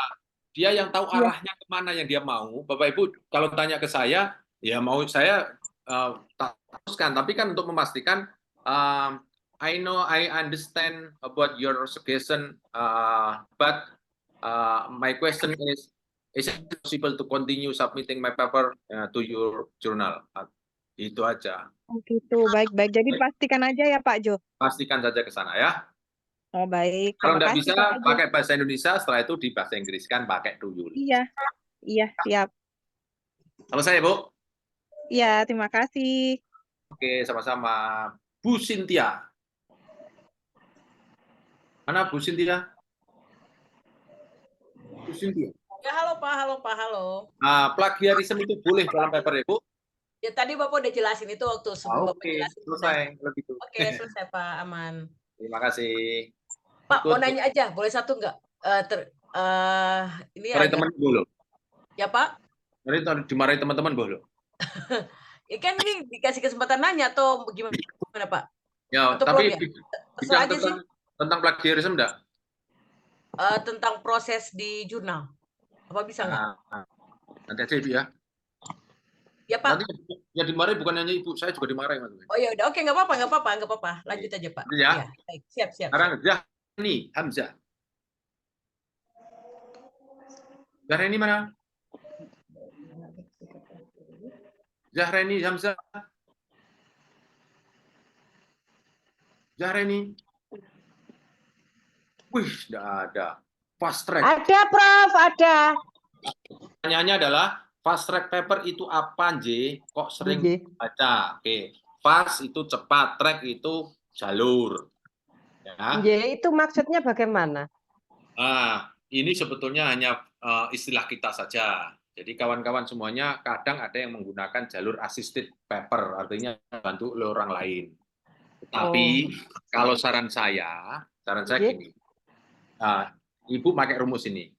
Dia yang tahu Iya. arahnya kemana yang dia mau. Bapak Ibu, kalau tanya ke saya, ya mau saya teruskan. Tapi kan untuk memastikan, I know, I understand about your suggestion, but my question is it possible to continue submitting my paper to your journal? Itu aja. Oh gitu, baik. Jadi dipastikan aja ya Pak Jo. Pastikan saja ke sana ya. Oh baik, Kalau terima nggak kasih bisa Pak Jo. pakai bahasa Indonesia, setelah itu di bahasa Inggris kan pakai do you. Iya, siap. Selesai, Bu? Iya, terima kasih. Oke, sama-sama. Bu Cynthia. Mana Bu Cynthia? Bu Cynthia. Ya, halo Pak, halo. Plagiarisme itu boleh dalam paper ya, Bu? Ya tadi Bapak udah jelasin itu waktu sebelum Bapak Oke, jelasin. selesai. Begitu. Oke, selesai Pak, aman. Terima kasih. Pak, mau nanya aja, boleh satu nggak? Ini Marahin agak... teman boleh. Ya Pak? Dimarahin teman-teman boleh. Ya kan ini dikasih kesempatan nanya atau gimana Pak? Ya, atau tapi bicara tentang plagiarisme enggak? Tentang proses di jurnal. Apa bisa nggak? Nanti aja Ibu ya. Ya Pak. Nanti yang dimarahin bukan hanya Ibu, saya juga dimarahin. Oh ya udah, oke, nggak apa-apa. Lanjut aja Pak. Ya. Baik, siap. Sekarang Zahreni Hamzah. Zahreni mana? Zahreni Hamzah. Zahreni. Wih, tidak ada. Fast track. Ada, Prof, ada. Pertanyaannya adalah fast track paper itu apa, J? Kok sering baca? Oke. Fast itu cepat, track itu jalur. Ya. Itu maksudnya bagaimana? Ini sebetulnya hanya istilah kita saja. Jadi kawan-kawan semuanya kadang ada yang menggunakan jalur assisted paper, artinya bantu oleh orang lain. Tapi kalau saran saya gini, Ibu pakai rumus ini.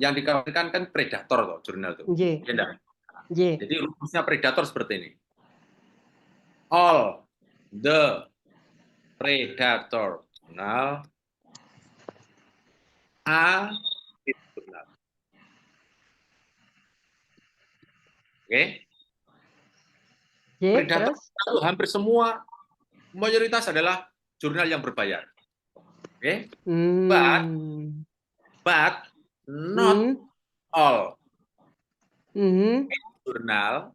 Yang dikatakan kan predator toh, jurnal tuh. Jadi rumusnya predator seperti ini. All the predator journal are jurnal. Oke. Predator itu hampir semua, mayoritas adalah jurnal yang berbayar. Oke. But not all jurnal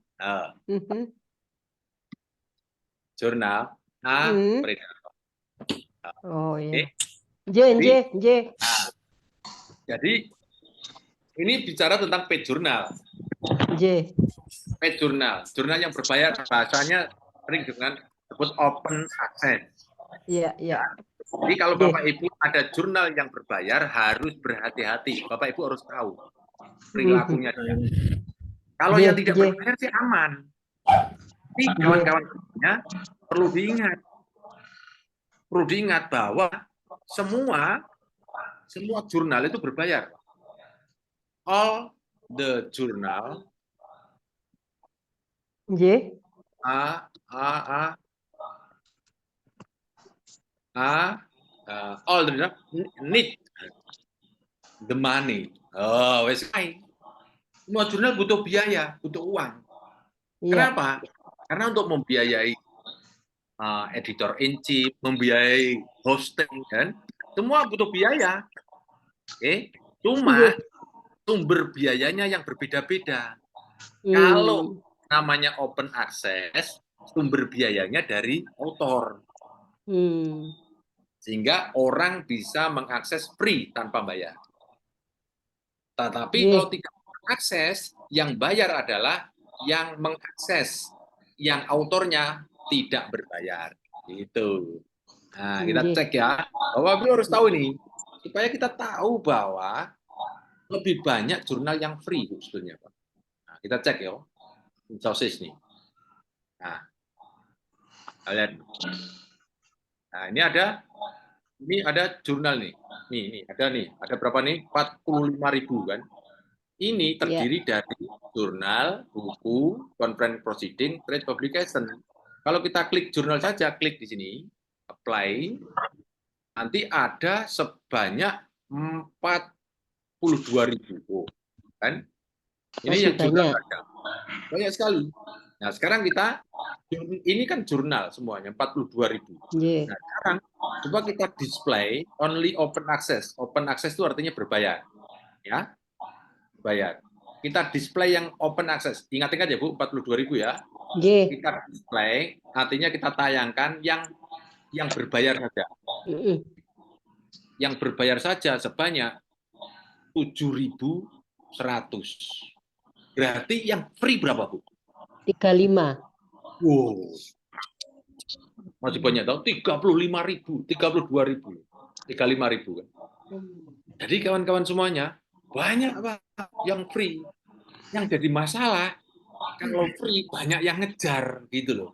predator. Oh iya. Jadi ini bicara tentang paid journal. Paid journal yang berbayar, bahasanya sering dengan disebut open access. Iya. Jadi kalau Bapak Ibu ada jurnal yang berbayar, harus berhati-hati. Bapak Ibu harus tahu perilakunya. Kalau yang tidak berbayar sih aman. Tapi kawan-kawannya perlu diingat bahwa semua jurnal itu berbayar. All the journal all the need the money. Semua jurnal butuh biaya, butuh uang. Kenapa? Karena untuk membiayai editor in chief, membiayai hosting, kan, semua butuh biaya. Cuma sumber biayanya yang berbeda-beda. Kalau namanya open access, sumber biayanya dari autor. Sehingga orang bisa mengakses free tanpa bayar. Tetapi kalau tidak mengakses, yang bayar adalah yang mengakses, yang autornya tidak berbayar. Gitu. Nah, kita cek ya. Bapak Ibu harus tahu ini, supaya kita tahu bahwa lebih banyak jurnal yang free sebetulnya, Pak. Nah, kita cek ya. Sources nih. Nah, kalian. Nah, ini ada jurnal nih. nih ada berapa nih? 45.000 kan? Ini terdiri dari jurnal, buku, conference proceeding, trade publication. Kalau kita klik jurnal saja, klik di sini, apply, nanti ada sebanyak 42.000, kan? Ini yang jurnal ada. Banyak sekali. Nah, sekarang ini kan jurnal semuanya 42.000. Nah, sekarang coba kita display only open access. Open access itu artinya berbayar. Ya. Bayar. Kita display yang open access. Ingat-ingat ya Bu, 42.000 ya. Kita display, artinya kita tayangkan yang berbayar saja. Yang berbayar saja sebanyak 7.100. Berarti yang free berapa Bu? 35. Wow. Masih banyak tahu, 35.000, 32.000, 35.000 kan. Jadi kawan-kawan semuanya banyak Pak yang free. Yang jadi masalah kalau free banyak yang ngejar gitu loh.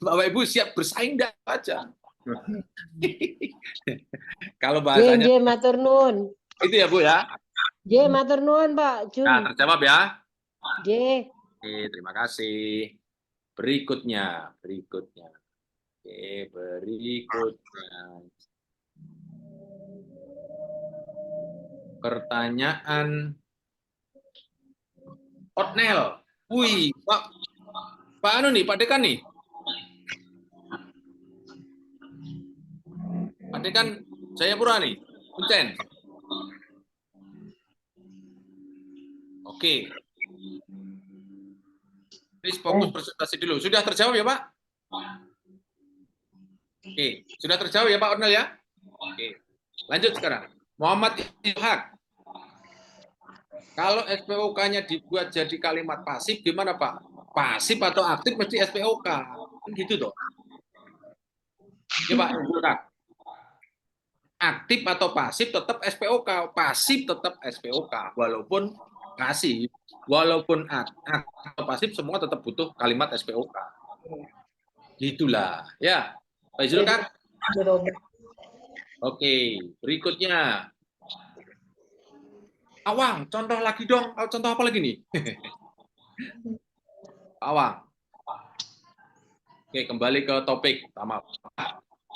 Bapak Ibu siap bersaing dah aja. Kalau bahasanya matur nuwun. itu ya Bu ya. Matur nuwun Pak Jun. Nah, terjawab ya. Oke, terima kasih. Berikutnya. Oke, berikutnya. Pertanyaan Otnel. Wih, Pak anu nih, Pak Dekan nih. Pak Dekan Jayapura nih, Kuncen. Oke. Please fokus presentasi dulu. Sudah terjawab ya, Pak? Oke, sudah terjawab ya Pak Otnel ya? Oke. Lanjut sekarang. Muhammad Ilhaq. Kalau SPOK-nya dibuat jadi kalimat pasif, gimana Pak? Pasif atau aktif mesti SPOK. Kan gitu toh. Ya Pak, aktif atau pasif tetap SPOK. Pasif tetap SPOK. Walaupun pasif, walaupun aktif atau pasif, semua tetap butuh kalimat SPOK. Gitulah. Ya, Pak Zulkan. Oke, berikutnya. Awang, contoh lagi dong. Contoh apa lagi nih? Awang. Oke, kembali ke topik pertama.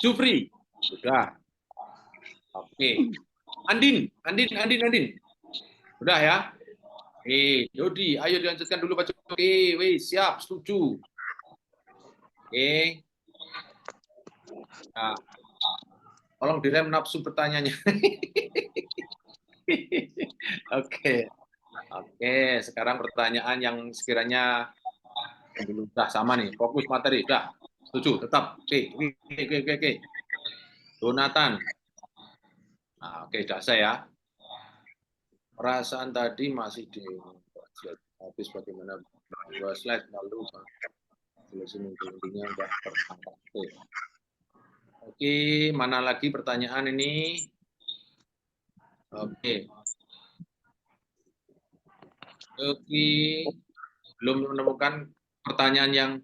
Jufri, sudah. Oke. Andin. Sudah ya? Oke, Yodi, ayo dilanjutkan dulu Pak Jufri. Oke, wih, siap, setuju. Oke. Nah, tolong direm nafsu pertanyaannya. Oke, sekarang pertanyaan yang sekiranya sudah sama nih, fokus materi, sudah, setuju, tetap. Oke. Jonathan. Nah, oke, sudah saya. Perasaan tadi masih di habis bagaimana dua slide lalu intinya enggak tertangkap. Oke, mana lagi pertanyaan ini? Oke, belum menemukan pertanyaan yang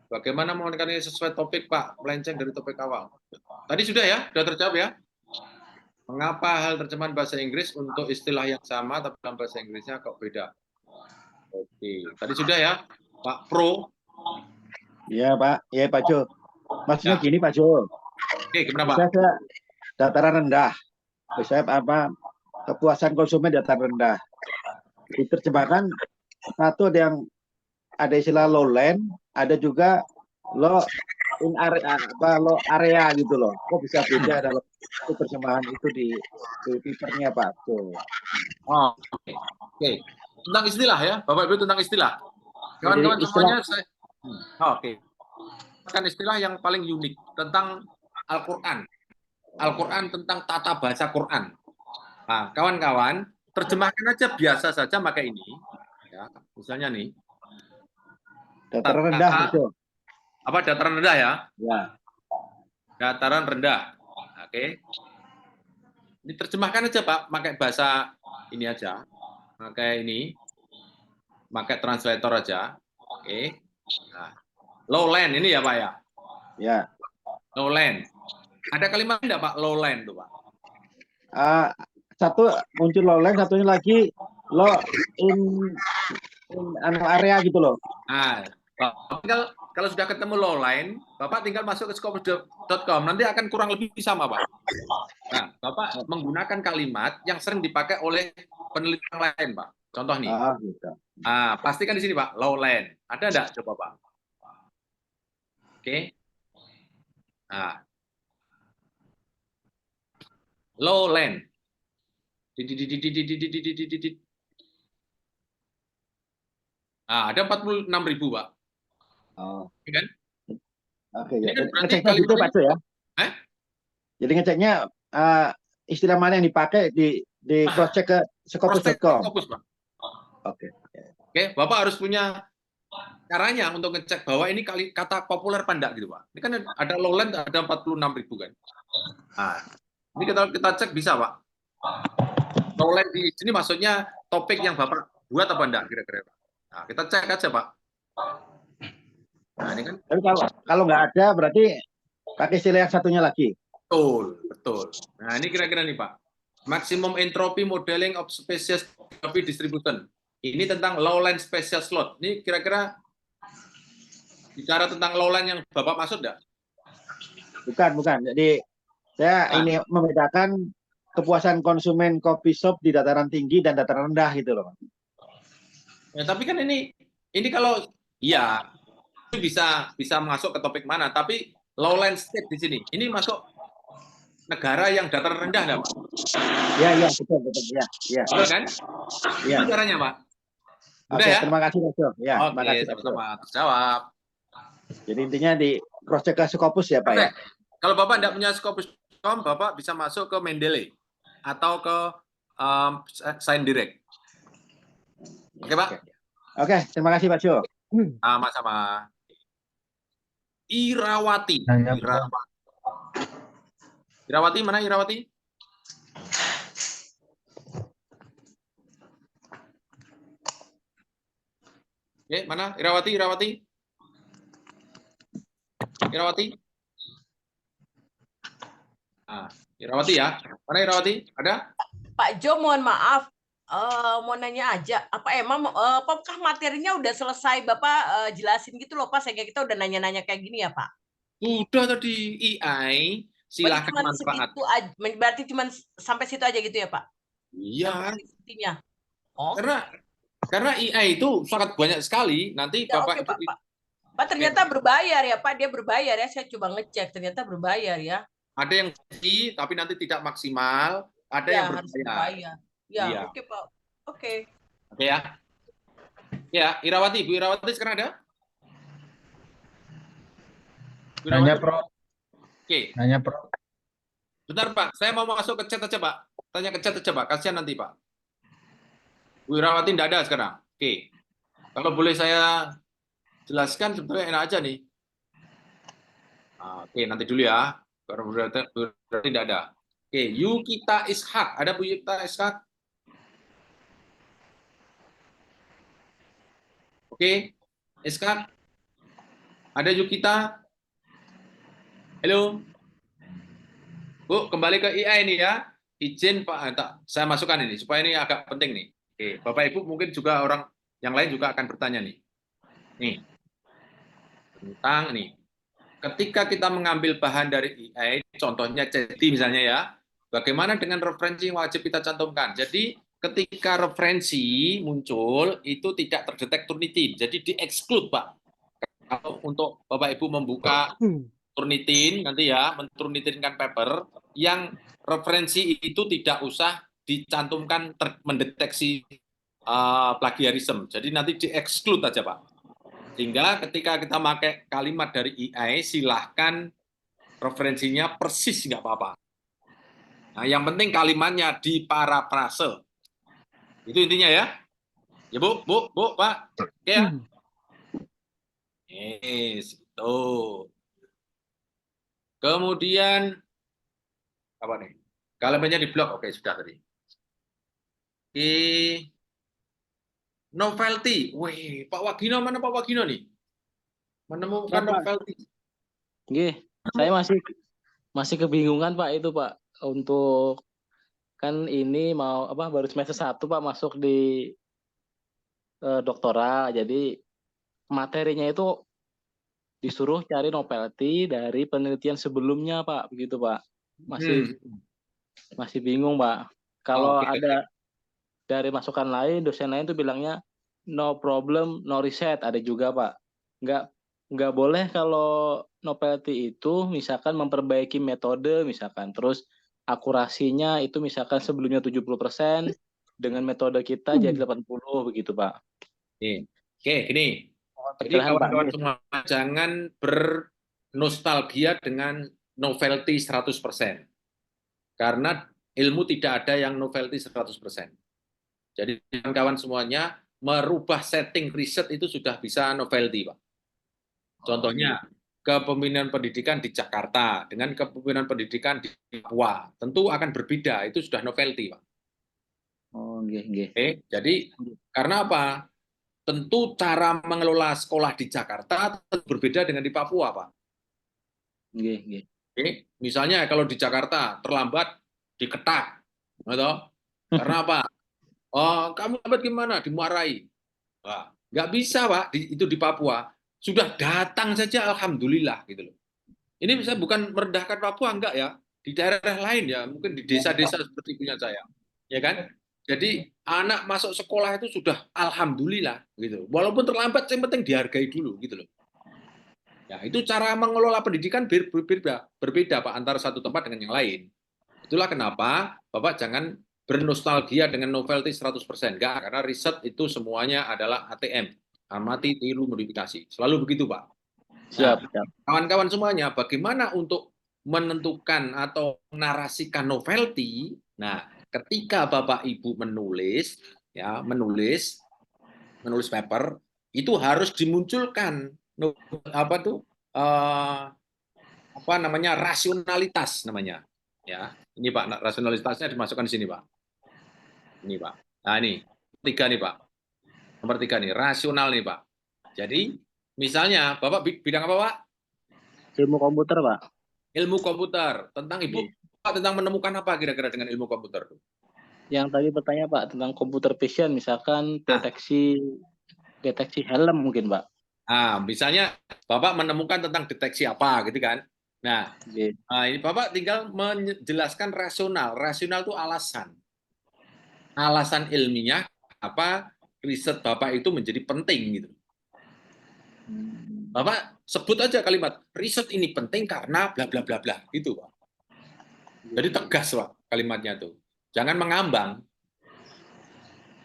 bagaimana mengenai sesuai topik Pak, melenceng dari topik awal. Tadi sudah ya, sudah terjawab ya. Mengapa hal terjemahan bahasa Inggris untuk istilah yang sama tapi dalam bahasa Inggrisnya kok beda? Oke, tadi sudah ya, Pak Pro. Iya Pak, iya Pak Jo. Maksudnya gini Pak Jo. Oke, gimana Pak? Bisa dataran rendah. Misalnya apa? Kepuasan konsumen dataran rendah. Diterjemahkan satu ada istilah lowland, ada juga low in area low area gitu loh. Kok bisa beda dalam terjemahan itu di papernya Pak Jo. Oh, oke. Tentang istilah ya, Bapak Ibu, tentang istilah. Kawan-kawan semuanya saya. Oke. Kan istilah yang paling unik tentang Al-Quran. Al-Quran tentang tata bahasa Quran. Nah, kawan-kawan, terjemahkan aja biasa saja pakai ini. Ya, misalnya nih. Dataran rendah itu. Apa dataran rendah ya? Ya. Dataran rendah. Oke. Ini terjemahkan aja Pak, pakai bahasa ini aja. Pakai ini. Pakai translator aja. Oke. Nah, Lowland ini ya Pak ya? Ya. Lowland. Ada kalimat enggak Pak lowland tuh Pak? Satu muncul lowland, satunya lagi low in area gitu loh. Nah, tinggal kalau sudah ketemu lowland, Bapak tinggal masuk ke scopus.com, nanti akan kurang lebih sama Pak. Nah, Bapak menggunakan kalimat yang sering dipakai oleh peneliti yang lain Pak. Contoh nih. Gitu. Pastikan di sini Pak, lowland. Ada enggak coba Pak? Oke. Nah. Lowland. Ada 46.000 Pak. Kan? Oke, ya. Ngeceknya gitu Pak Jo ya. Jadi ngeceknya istilah mana yang dipakai di cross check ke scopus.com. Oke, Bapak harus punya caranya untuk ngecek bahwa ini kata populer apa enggak gitu Pak. Ini kan ada lowland ada 46.000 kan. Nah, ini kita cek bisa Pak. Lowland di sini maksudnya topik yang Bapak buat apa enggak kira-kira Pak. Nah, kita cek aja Pak. Nah, ini kan. Tapi kalau nggak ada berarti pakai istilah yang satunya lagi. Betul. Nah, ini kira-kira nih Pak. Maximum entropy modeling of species entropy distribution. Ini tentang lowland spatial slot. Ini kira-kira bicara tentang lowland yang Bapak maksud enggak? Bukan. Jadi saya ini membedakan kepuasan konsumen kopi shop di dataran tinggi dan dataran rendah gitu loh. Ya, tapi kan ini kalau ya itu bisa masuk ke topik mana, tapi lowland state di sini. Ini masuk negara yang dataran rendah enggak, Pak? Iya, betul ya. Betul kan? Iya. Itu caranya, Pak. Udah Oke, ya? Terima kasih, Mas Jo. Ya, Oke, sama-sama. Terjawab. Jadi intinya di cross check ke Scopus ya, Pak ya. Kalau Bapak tidak punya Scopus.com, Bapak bisa masuk ke Mendeley atau ke Sign Direct. Oke, Pak? Oke, terima kasih Pak Jo. Sama-sama. Irawati. Irawati mana Irawati? Oke, mana Irawati? Irawati? Irawati ya. Mana Irawati? Ada? Pak Jo, mohon maaf. Mau nanya aja, apakah materinya udah selesai Bapak jelasin gitu loh Pak, sehingga kita udah nanya-nanya kayak gini ya Pak? Udah tadi EI, silakan manfaat. Berarti cuma sampai situ aja gitu ya Pak? Iya. Intinya. Karena EI itu sangat banyak sekali. Nanti ya, Bapak Pak ternyata berbayar ya Pak, dia berbayar ya. Saya coba ngecek, ternyata berbayar ya. Ada yang free tapi nanti tidak maksimal, ada yang berbayar. Ya, iya. Oke Pak. Oke ya. Ya, Irawati, Bu Irawati sekarang ada? Nanya Prof. Oke. Nanya Prof. Bentar Pak, saya mau masuk ke chat aja Pak. Tanya ke chat aja Pak, kasihan nanti Pak. Bu Irawati tidak ada sekarang. Oke. Kalau boleh saya jelaskan sebetulnya enak aja nih. Oke, nanti dulu ya. Kalau berarti tidak ada. Oke, Yukita Ishak. Ada Bu Yukita Ishak? Oke, Ishak. Ada Yukita? Halo. Bu, kembali ke AI ini ya. Izin Pak, saya masukkan ini supaya ini agak penting nih. Oke, Bapak Ibu mungkin juga orang yang lain juga akan bertanya nih. Nih. Tentang nih. Ketika kita mengambil bahan dari AI, contohnya ChatGPT misalnya ya, bagaimana dengan referensi yang wajib kita cantumkan? Jadi ketika referensi muncul itu tidak terdetek Turnitin, jadi di-exclude Pak. Kalau untuk Bapak Ibu membuka Turnitin nanti ya, menturnitinkan paper yang referensi itu tidak usah dicantumkan mendeteksi plagiarisme. Jadi nanti di-exclude aja Pak. Sehingga ketika kita pakai kalimat dari AI, silahkan referensinya persis, nggak apa-apa. Nah, yang penting kalimatnya diparafrase. Itu intinya ya. Ya Bu, Pak. Oke ya. Itu. Kemudian, apa nih? Kalimatnya di blok. Oke, sudah tadi. Oke. Novelty. Wih, Pak Wagino, mana Pak Wagino nih? Menemukan novelty. Nggih, saya masih kebingungan Pak itu Pak untuk kan ini mau apa baru semester 1 Pak masuk di doktoral. Jadi materinya itu disuruh cari novelty dari penelitian sebelumnya Pak, begitu Pak. Masih bingung Pak. Kalau ada dari masukan lain, dosen lain tuh bilangnya no problem, no reset, ada juga Pak. Nggak boleh kalau novelty itu misalkan memperbaiki metode misalkan, terus akurasinya itu misalkan sebelumnya 70%, dengan metode kita jadi 80 begitu Pak. Oke, gini. Jadi kawan-kawan semua jangan bernostalgia dengan novelty 100%. Karena ilmu tidak ada yang novelty 100%. Jadi kawan-kawan semuanya merubah setting riset itu sudah bisa novelty, Pak. Contohnya, kepemimpinan pendidikan di Jakarta dengan kepemimpinan pendidikan di Papua tentu akan berbeda, itu sudah novelty, Pak. Oke, jadi karena apa? Tentu cara mengelola sekolah di Jakarta berbeda dengan di Papua, Pak. Oke, misalnya kalau di Jakarta terlambat diketak, atau karena apa? Oh, kamu lambat gimana? Dimarahi. Wah, nggak bisa, Pak. Itu di Papua. Sudah datang saja, alhamdulillah gitu loh. Ini saya bukan merendahkan Papua, enggak ya. Di daerah lain ya, mungkin di desa-desa seperti punya saya, ya kan. Jadi anak masuk sekolah itu sudah alhamdulillah gitu. Walaupun terlambat, yang penting dihargai dulu gitu loh. Ya, itu cara mengelola pendidikan berbeda Pak antara satu tempat dengan yang lain. Itulah kenapa Bapak jangan bernostalgia dengan novelty 100%. Enggak, karena riset itu semuanya adalah ATM. Amati, tiru, modifikasi. Selalu begitu, Pak. Siap. Kawan-kawan semuanya, bagaimana untuk menentukan atau menarasikan novelty? Nah, ketika Bapak Ibu menulis paper, itu harus dimunculkan rasionalitas namanya. Ya, ini Pak, rasionalitasnya dimasukkan di sini, Pak. Ini, Pak. Nah, ini 3 nih, Pak. Nomor 3 nih, rasional nih, Pak. Jadi, misalnya, Bapak bidang apa, Pak? Ilmu komputer, Pak. Ilmu komputer. Tentang Ibu, Pak, tentang menemukan apa kira-kira dengan ilmu komputer? Yang tadi bertanya, Pak, tentang computer vision, misalkan deteksi helm mungkin, Pak. Nah, misalnya, Bapak menemukan tentang deteksi apa, gitu kan? Nah, ini Bapak tinggal menjelaskan rasional. Rasional itu alasan. Alasan ilmiah apa riset Bapak itu menjadi penting gitu. Bapak sebut aja kalimat riset ini penting karena bla bla bla bla gitu, Pak. Jadi tegas, Pak, kalimatnya tuh. Jangan mengambang.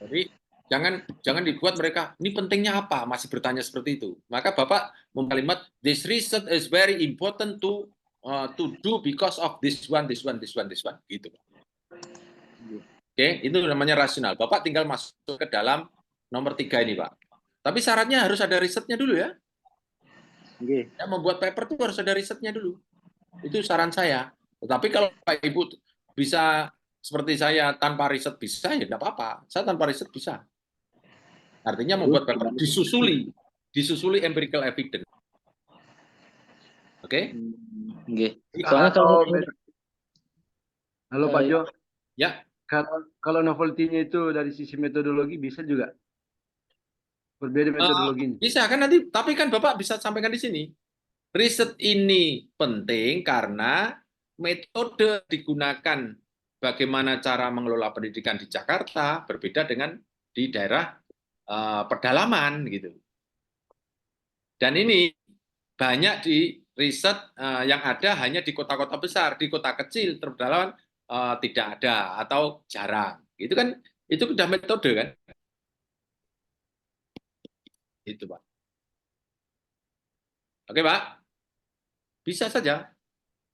Jadi jangan dibuat mereka ini pentingnya apa masih bertanya seperti itu. Maka Bapak kalimat this research is very important to do because of this one gitu, Pak. Oke, itu namanya rasional. Bapak tinggal masuk ke dalam nomor 3 ini, Pak. Tapi syaratnya harus ada risetnya dulu ya. Ya, membuat paper itu harus ada risetnya dulu. Itu saran saya. Tetapi kalau Pak Ibu bisa seperti saya tanpa riset bisa, ya tidak apa-apa. Saya tanpa riset bisa. Artinya membuat paper disusuli empirical evidence. Oke? Soalnya kalau halo Pak Jo. Ya. Kalau novelty-nya itu dari sisi metodologi bisa juga berbeda metodologinya. Bisa kan nanti, tapi kan Bapak bisa sampaikan di sini. Riset ini penting karena metode digunakan bagaimana cara mengelola pendidikan di Jakarta berbeda dengan di daerah pedalaman gitu. Dan ini banyak di riset yang ada hanya di kota-kota besar, di kota kecil terpedalaman tidak ada atau jarang. Itu kan itu sudah metode kan? Itu, Pak. Oke, Pak. Bisa saja.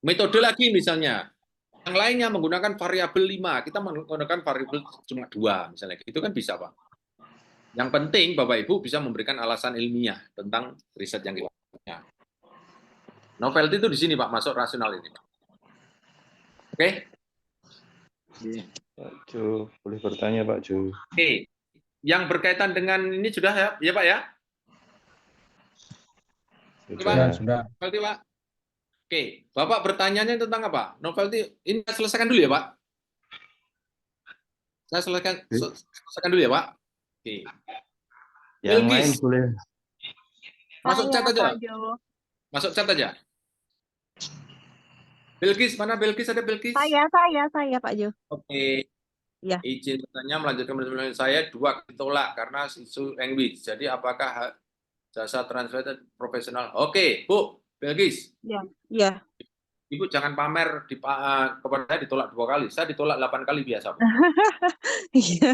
Metode lagi misalnya. Yang lainnya menggunakan variabel 5, kita menggunakan variabel cuma 2 misalnya. Itu kan bisa, Pak. Yang penting Bapak Ibu bisa memberikan alasan ilmiah tentang riset yang dilakukan. Novelty itu di sini, Pak, masuk rasional ini, Pak. Oke? Pak Jo, boleh bertanya, Pak Jo? Oke. Yang berkaitan dengan ini sudah ya, Pak ya? Pak. Sudah. Novelty, Pak. Oke, Bapak bertanyanya tentang apa? Novelty, ini saya selesaikan dulu ya, Pak. Saya selesaikan dulu ya, Pak. Oke. Yang lain Bilkis, boleh. masuk chat aja. Pak Jo. Masuk chat aja. Bilkis, mana Bilkis? Ada Bilkis? Saya Pak Jo. Oke. Ya. Izin bertanya melanjutkan pertanyaan saya 2 ditolak karena isu language. Jadi apakah jasa translator profesional? Oke, Bu Bilkis. Ya. Ibu jangan pamer kepada saya ditolak 2 kali. Saya ditolak 8 kali biasa, Bu. Iya.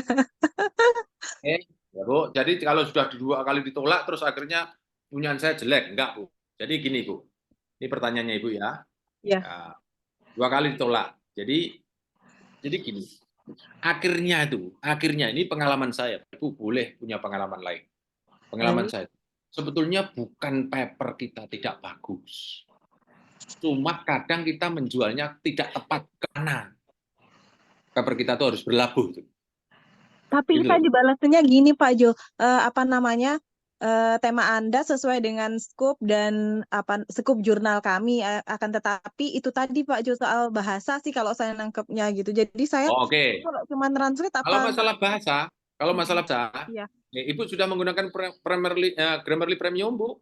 Oke, ya, Bu. Jadi kalau sudah 2 kali ditolak terus akhirnya punyaan saya jelek, enggak, Bu. Jadi gini, Bu. Ini pertanyaannya Ibu ya. Ya. Nah, 2 kali ditolak. Jadi gini. Akhirnya ini pengalaman saya. Ibu boleh punya pengalaman lain. Pengalaman saya. Sebetulnya bukan paper kita tidak bagus. Cuma kadang kita menjualnya tidak tepat karena paper kita tuh harus berlabuh. Tapi Gitu saya loh. dibalasnya gini Pak Jo, tema Anda sesuai dengan skup dan skup jurnal kami, akan tetapi itu tadi Pak Jo soal bahasa sih kalau saya nangkepnya gitu. Jadi saya Oke. kalau cuma translate Kalau apa? masalah bahasa, Iya. Ibu sudah menggunakan Grammarly Premium, Bu?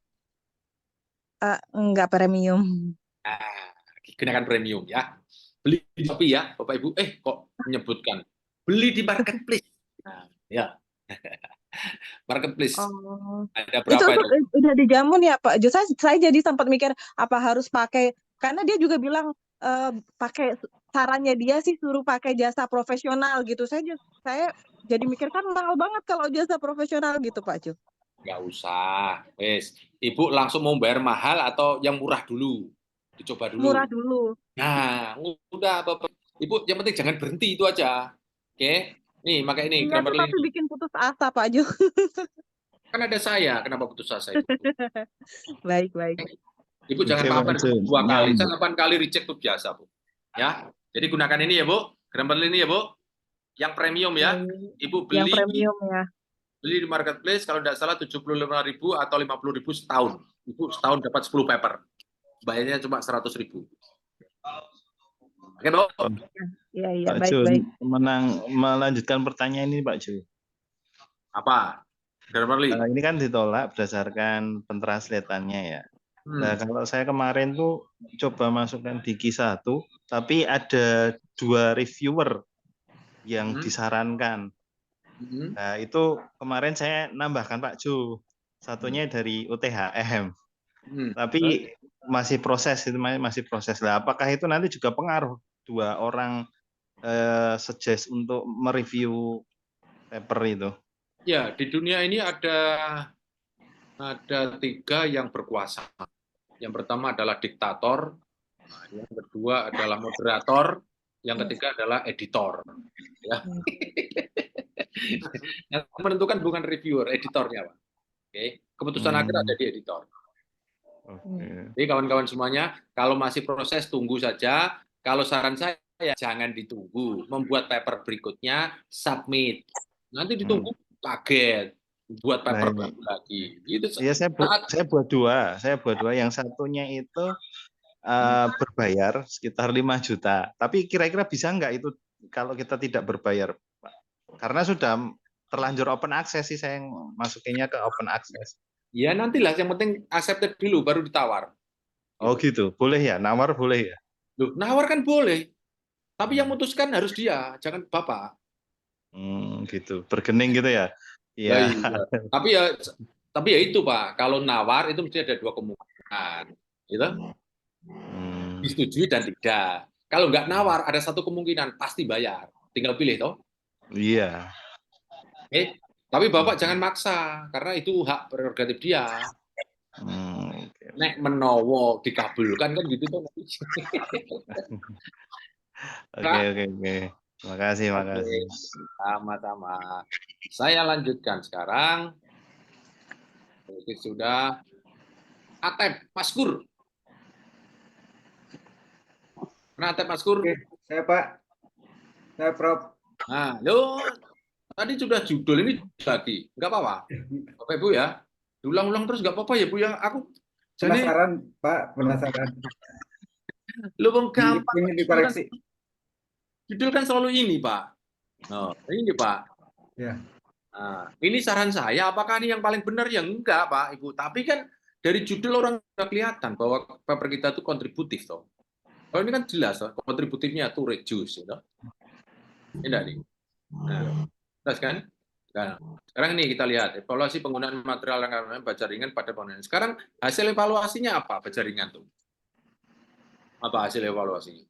Enggak premium. Nah, gunakan premium ya. Beli di Shopee ya, Bapak Ibu. Kok menyebutkan beli di marketplace. Nah, ya. Marketplace. Ada Itu berapa itu? udah dijamun ya Pak Jo. Saya jadi sempat mikir apa harus pakai, karena dia juga bilang pakai, sarannya dia sih suruh pakai jasa profesional gitu. Saya jadi mikir kan mahal banget kalau jasa profesional gitu Pak Jo. Nggak usah. Wes, Ibu langsung mau bayar mahal atau yang murah dulu? Dicoba dulu. Murah dulu. Nah, udah Bapak. Ibu yang penting jangan berhenti itu aja. Oke? Nih, pakai ini Iya, Grammarly. tapi bikin putus asa Pak Jo. Kan ada saya, kenapa putus asa itu? Baik. Ibu jangan pamer 2 kali, saya 8 kali reject itu biasa, Bu. Ya. Jadi gunakan ini ya, Bu. Grammarly ini ya, Bu. Yang premium ya. Ibu beli. Yang premium ya. Beli di marketplace kalau tidak salah 75.000 atau 50.000 setahun. Ibu setahun dapat 10 paper. Bayarnya cuma 100.000. Oke, Bu. Iya, Pak Jo, baik. melanjutkan pertanyaan ini Pak Jo. Apa? Grammarly. Ini kan ditolak berdasarkan pentranslatannya ya. Nah, kalau saya kemarin tuh coba masukkan di Q1, tapi ada 2 reviewer yang disarankan. Nah, itu kemarin saya nambahkan Pak Jo. Satunya dari UTHM. Tapi masih proses lah. Apakah itu nanti juga pengaruh 2 orang suggest untuk mereview paper itu? Ya, di dunia ini ada 3 yang berkuasa. Yang pertama adalah diktator, yang kedua adalah moderator, yang ketiga adalah editor. Ya. Yang menentukan bukan reviewer, editornya, Pak. Oke, keputusan akhir ada di editor. Jadi kawan-kawan semuanya, kalau masih proses tunggu saja. Kalau saran saya jangan ditunggu, membuat paper berikutnya submit. Nanti ditunggu kaget buat paper baru lagi. Gitu. Iya, saya buat 2. Saya buat 2. Yang satunya itu berbayar sekitar 5 juta. Tapi kira-kira bisa nggak itu kalau kita tidak berbayar, Pak? Karena sudah terlanjur open access sih, saya masukinnya ke open access. Ya nantilah, yang penting accepted dulu baru ditawar. Oh gitu, boleh ya? Nawar boleh ya? Loh, nawar kan boleh. Tapi yang memutuskan harus dia, jangan Bapak. Gitu, bergening gitu ya? Iya. Tapi ya itu Pak, kalau nawar itu mesti ada 2 kemungkinan, gitu. Disetujui dan tidak. Kalau nggak nawar ada 1 kemungkinan pasti bayar, tinggal pilih toh. Iya. Tapi Bapak jangan maksa karena itu hak prerogatif dia. Nek menowo dikabulkan kan gitu toh. Oke. Makasih. Sama-sama. Saya lanjutkan sekarang. Oke, sudah. Atep Maskur. Nah, Atep Maskur. Oke, saya Pak. Saya Prof. Nah, tadi sudah judul ini lagi. Nggak apa-apa. Bapak Ibu ya. Diulang-ulang terus nggak apa-apa ya Bu ya. Jadi Penasaran, Pak, penasaran. lu gampang. Ini dikoreksi. Judul kan selalu ini, Pak. Oh, ini, Pak. Ya. Nah, ini saran saya, apakah ini yang paling benar? Ya enggak, Pak, Ibu. Tapi kan dari judul orang sudah kelihatan bahwa paper kita itu kontributif, toh. Kalau ini kan jelas, toh, kontributifnya itu reduce, toh. Enggak nih. Nah, jelas kan? Nah, sekarang ini kita lihat evaluasi penggunaan material rangkaian baja ringan pada penggunaan. Sekarang hasil evaluasinya apa baja ringan tuh? Apa hasil evaluasinya?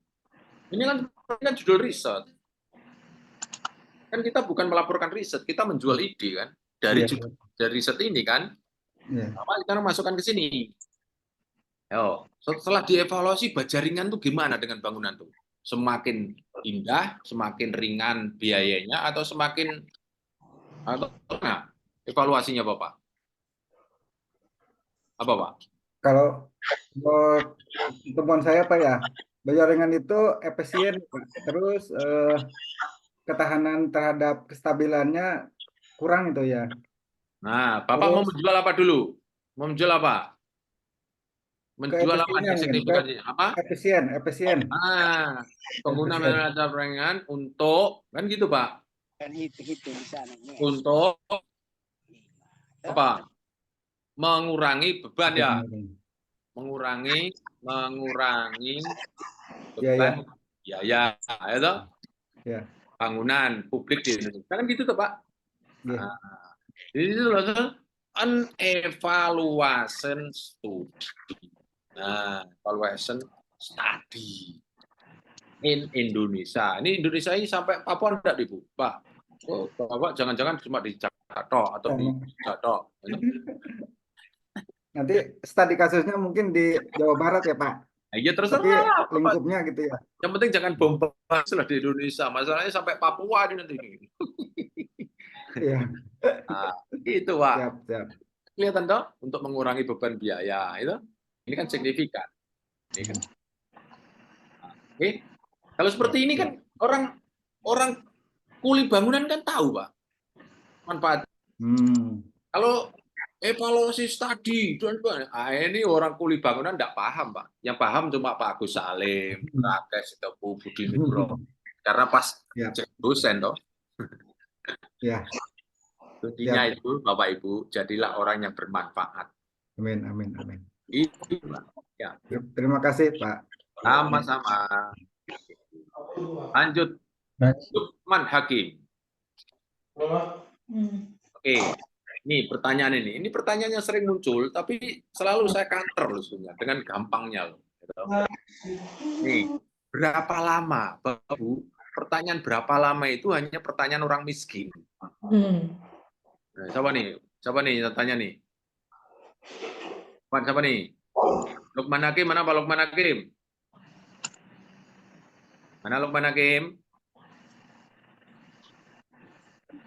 Ini kan judul riset. Kan kita bukan melaporkan riset, kita menjual ide kan dari dari riset ini kan. Apa kita masukkan ke sini. Yo, setelah dievaluasi baja ringan tuh gimana dengan bangunan tuh? Semakin indah, semakin ringan biayanya atau semakin nah, evaluasinya Bapak? Apa Pak? Kalau temuan saya Pak ya, baja ringan itu efisien, terus ketahanan terhadap kestabilannya kurang itu ya. Nah, Bapak mau menjual apa dulu? Mau menjual apa? Menjual apa? Apa? Efisien. Nah, pengguna baja ringan untuk kan gitu Pak. Untuk apa? Mengurangi beban ya. Mengurangi beban biaya, ya toh? Ya. Bangunan publik di Indonesia. Kan gitu toh, Pak? Nah, itu loh an evaluation study. Nah, evaluation study in Indonesia. Ini Indonesia ini sampai Papua enggak, Ibu? Pak. Oh, Bapak jangan-jangan cuma di Jakarta atau di Jakarta. Nanti studi kasusnya mungkin di Jawa Barat ya, Pak? Iya terserah. Tapi lingkupnya gitu ya. Yang penting jangan bombas lah di Indonesia. Masalahnya sampai Papua nanti. Iya. Nah, itu Pak. Siap. Kelihatan toh untuk mengurangi beban biaya itu. Ini kan signifikan. Ini kan. Oke. Kalau seperti ini kan orang kuli bangunan kan tahu Pak manfaat. Kalau evaluasi studi ini orang kuli bangunan tidak paham Pak. Yang paham cuma Pak Agus Salim, Rakes, Budi Nugro. Karena pas cek dosen toh. Ya. Intinya itu Bapak Ibu jadilah orang yang bermanfaat. Amin. Itu ya. Terima kasih Pak. Sama-sama. Lanjut. Lukman Hakim. Oke. Ini pertanyaan ini. Ini pertanyaan yang sering muncul, tapi selalu saya counter loh sebenarnya dengan gampangnya loh. Nih, berapa lama, Bapak Bu? Pertanyaan berapa lama itu hanya pertanyaan orang miskin. Nah, siapa nih tanya nih? Siapa nih? Lukman Hakim, mana Pak Lukman Hakim? Mana Lukman Hakim?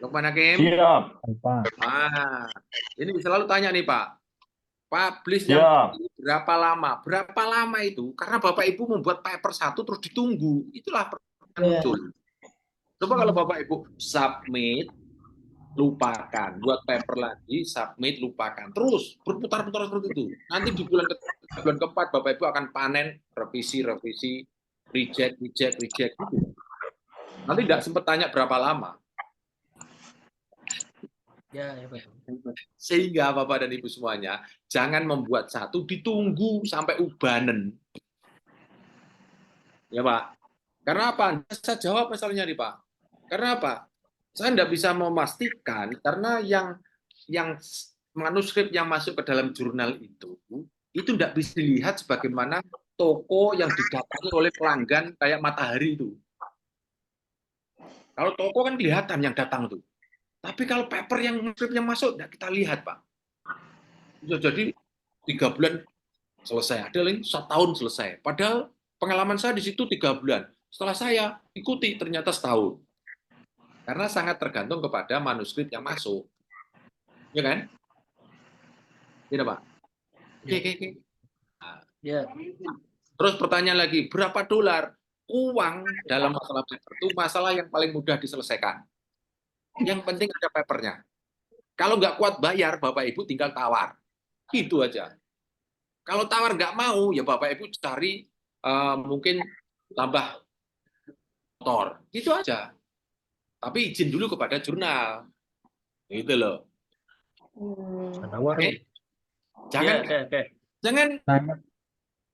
Lukman Hakim? Siap. Ini selalu tanya nih Pak. Publish yang berapa lama? Berapa lama itu? Karena Bapak Ibu membuat paper satu terus ditunggu. Itulah pertanyaan muncul. Coba kalau Bapak Ibu submit, lupakan. Buat paper lagi, submit, lupakan. Terus berputar-putar seperti itu. Nanti di bulan keempat Bapak Ibu akan panen, revisi, reject gitu. Nanti tidak sempat tanya berapa lama. Sehingga Bapak dan Ibu semuanya jangan membuat satu ditunggu sampai ubanen. Ya Pak. Karena apa? Saya jawab masalahnya nih Pak. Karena apa? Saya tidak bisa memastikan karena yang manuskrip yang masuk ke dalam jurnal itu tidak bisa dilihat sebagaimana toko yang didatangi oleh pelanggan kayak Matahari itu. Kalau toko kan kelihatan yang datang tuh. Tapi kalau paper yang masuk tidak kita lihat Pak. Bisa jadi 3 bulan selesai, ada yang 1 tahun selesai. Padahal pengalaman saya di situ 3 bulan. Setelah saya ikuti ternyata 1 tahun. Karena sangat tergantung kepada manuskrip yang masuk. Ya kan? Tidak Pak? Oke. Nah. Terus pertanyaan lagi, berapa dolar? Uang dalam masalah paper itu masalah yang paling mudah diselesaikan. Yang penting ada papernya. Kalau nggak kuat bayar, Bapak Ibu tinggal tawar. Gitu aja. Kalau tawar nggak mau, ya Bapak Ibu cari mungkin tambah motor, gitu aja. Tapi izin dulu kepada jurnal, gitu loh. Oke, jangan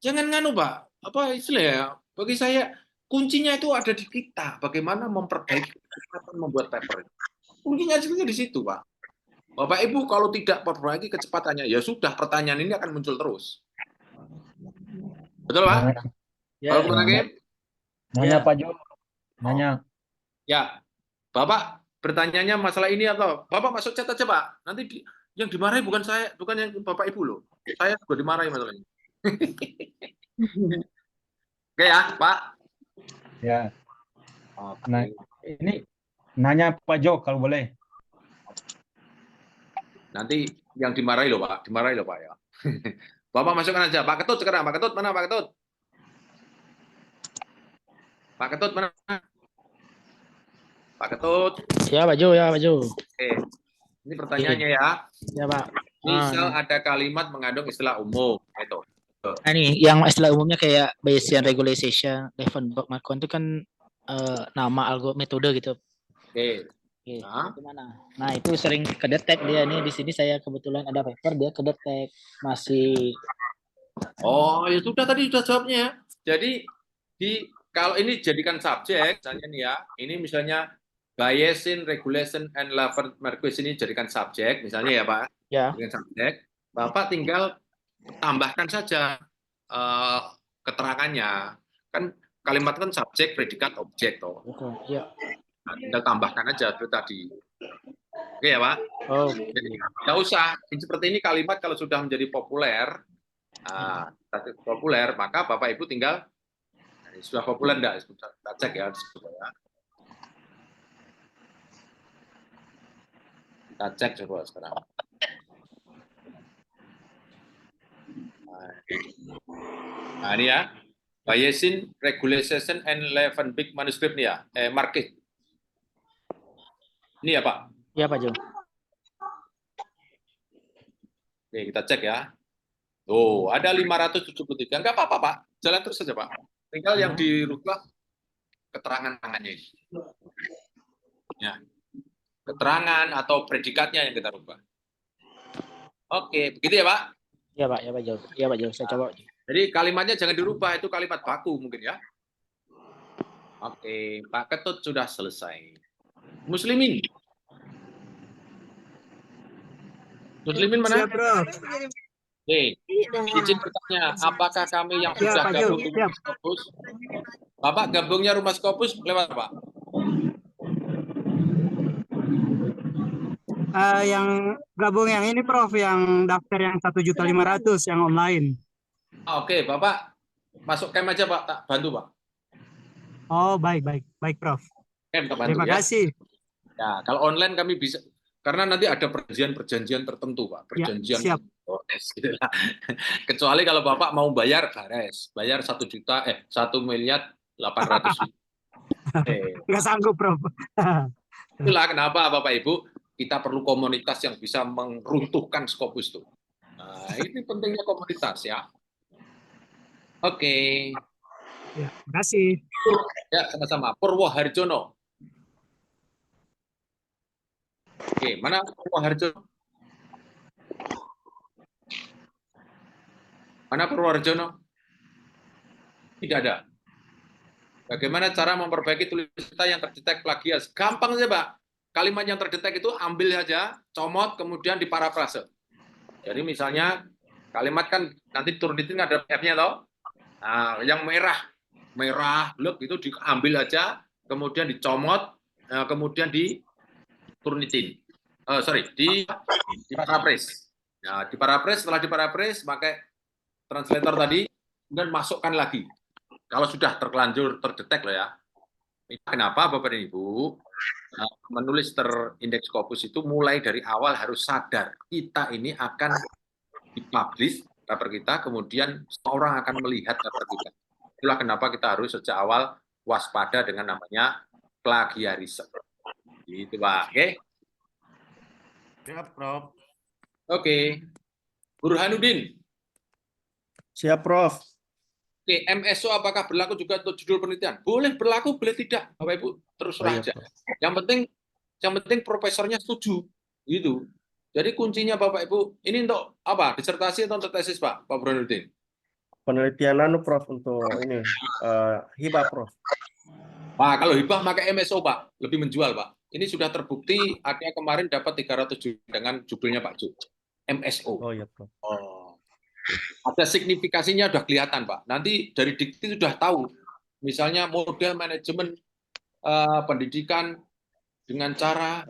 jangan nganu Pak, apa istilah ya? Bagi saya kuncinya itu ada di kita, bagaimana memperbaiki kecepatan membuat paper. Kuncinya di situ Pak. Bapak Ibu kalau tidak perbaiki kecepatannya, ya sudah pertanyaan ini akan muncul terus. Betul Pak? Ya, Kalau nanya Pak Jo, nanya. Ya, Bapak bertanyanya masalah ini atau Bapak masuk chat aja Pak. Nanti yang dimarahi bukan saya, bukan yang Bapak Ibu loh. Saya juga dimarahi masalah ini. Oke ya, Pak. Ya. Nah, ini nanya Pak Jo kalau boleh. Nanti yang dimarahi loh Pak, ya. Bapak masukkan aja. Pak Ketut sekarang, Pak Ketut mana Pak Ketut? Pak Ketut mana? Pak Ketut. Ya Pak Jo, ya Pak Jo. Oke. Ini pertanyaannya ya. Ya Pak. Misal ada kalimat mengandung istilah umum, itu. Nah, nih, yang istilah umumnya kayak Bayesian regularization, Levenberg-Marquardt itu kan nama metode gitu. Oke. Nah, nah itu sering kedetek dia nih, di sini saya kebetulan ada paper dia kedetek masih. Oh ya sudah, tadi sudah jawabnya. Jadi kalau ini jadikan subjek misalnya nih ya, ini misalnya Bayesian regulation and Levenberg-Marquardt ini jadikan subjek misalnya ya Pak. Ya. Jadikan subjek, Bapak tinggal tambahkan saja keterangannya. Kan kalimat kan subjek, predikat, objek toh. Ya. Nah, tinggal tambahkan aja itu tadi. Oke ya Pak? Oh. Jadi nggak usah. Seperti ini kalimat kalau sudah menjadi populer, maka Bapak Ibu tinggal sudah populer enggak? Kita cek ya. Kita cek coba sekarang. Nah ini ya, Bayesian regulation and Levenberg manuscript nih ya, Marquardt. Ini ya Pak? Iya Pak Jo. Oke, kita cek ya. Tuh, ada 573. Enggak apa-apa Pak, jalan terus saja Pak. Tinggal yang dirubah keterangan tangannya ini. Ya. Keterangan atau predikatnya yang kita rubah. Oke, begitu ya Pak? Iya Pak, ya Pak Jo. Iya Pak Jo, saya coba. Jadi kalimatnya jangan dirubah, itu kalimat baku mungkin ya. Oke, Pak Ketut sudah selesai. Muslimin. Muslimin mana? Siap, Bro. Oke, izin bertanya, apakah kami yang sudah gabung di Rumah Scopus, Bapak gabungnya Rumah Scopus lewat apa? Yang gabung yang ini Prof, yang daftar yang 1.500.000 yang online. Oke, Bapak masuk camp aja Pak, tak bantu Pak. Oh baik Prof. Camp tak bantu. Terima kasih. Ya, kalau online kami bisa, karena nanti ada perjanjian tertentu Pak, perjanjian. Ya, siap. Gitu lah. Kecuali kalau Bapak mau bayar gares, bayar 1.800.000. Nggak sanggup Prof. Itulah kenapa Bapak Ibu kita perlu komunitas yang bisa meruntuhkan Scopus itu. Nah, ini pentingnya komunitas ya. Oke. Ya, terima kasih. Ya, sama-sama. Purwoharjono. Oke, mana Purwoharjono? Mana Purwoharjono? Tidak ada. Bagaimana cara memperbaiki tulisan kita yang terdetek plagiat? Gampang saja, Pak. Kalimat yang terdetek itu ambil saja, comot, kemudian diparafrase. Jadi misalnya kalimat kan nanti turunin ada F-nya toh. Nah, yang merah, blok itu diambil aja, kemudian dicomot, kemudian diturunin. Diparaphrase. Nah, diparaphrase, setelah diparaphrase pakai translator tadi, kemudian masukkan lagi. Kalau sudah terlanjur terdetek loh ya. Kenapa Bapak dan Ibu menulis terindeks Scopus itu mulai dari awal harus sadar kita ini akan dipublish paper kita, kemudian seorang akan melihat paper kita. Itulah kenapa kita harus sejak awal waspada dengan namanya plagiarisme. Gitu Pak, oke? Siap, Prof. Oke. Burhanuddin. Siap, Prof. Oke, MSO apakah berlaku juga untuk judul penelitian? Boleh berlaku, boleh tidak, Bapak Ibu, terserah aja. Yang penting profesornya setuju, gitu. Jadi kuncinya Bapak Ibu, ini untuk apa? Disertasi atau untuk tesis, Pak Burhanuddin? Penelitian Prof, untuk ini hibah, Prof. Nah, kalau hibah pakai MSO, Pak, lebih menjual, Pak. Ini sudah terbukti, ada kemarin dapat 300 juta dengan judulnya Pak Jo. MSO. Oh iya, Prof. Oh. Ada signifikasinya sudah kelihatan, Pak. Nanti dari dikti sudah tahu. Misalnya model manajemen pendidikan dengan cara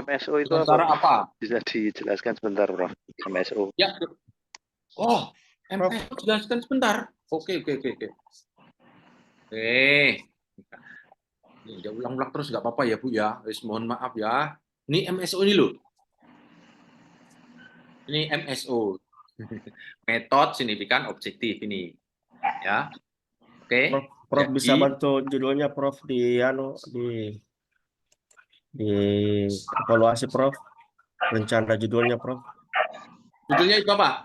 MSO itu apa? Bisa dijelaskan sebentar, Prof. MSO. Ya. Oh, MSO jelaskan sebentar. Oke. Ya ulang-ulang terus nggak apa-apa ya Bu ya. Mohon maaf ya. Ini MSO ini loh. Ini MSO. Metode signifikan objektif ini. Ya. Oke. Prof bisa bantu judulnya Prof di evaluasi Prof. Rencana judulnya Prof. Judulnya itu apa?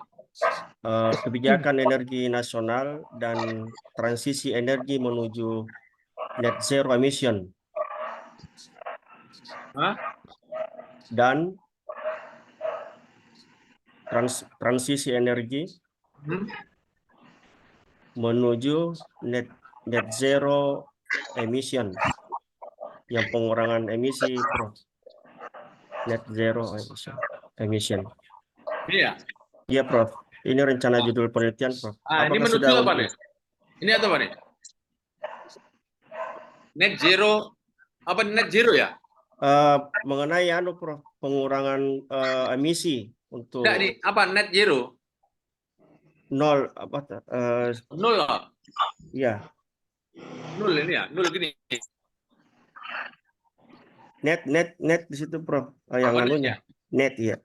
Kebijakan energi nasional dan transisi energi menuju net zero emission. Dan transisi energi menuju net zero emission, yang pengurangan emisi, Prof. Net zero emission. Iya. Iya, Prof. Ini rencana judul penelitian, Prof. Ini menuju apa nih? Ini apa nih? Net zero, apa net zero ya? Mengenai Prof, pengurangan emisi untuk. Enggak, nih apa net zero? Nol apa? Nol lah. Iya. Nol ini ya, nol gini. Net di situ, Prof. Yang anunya. Net ya.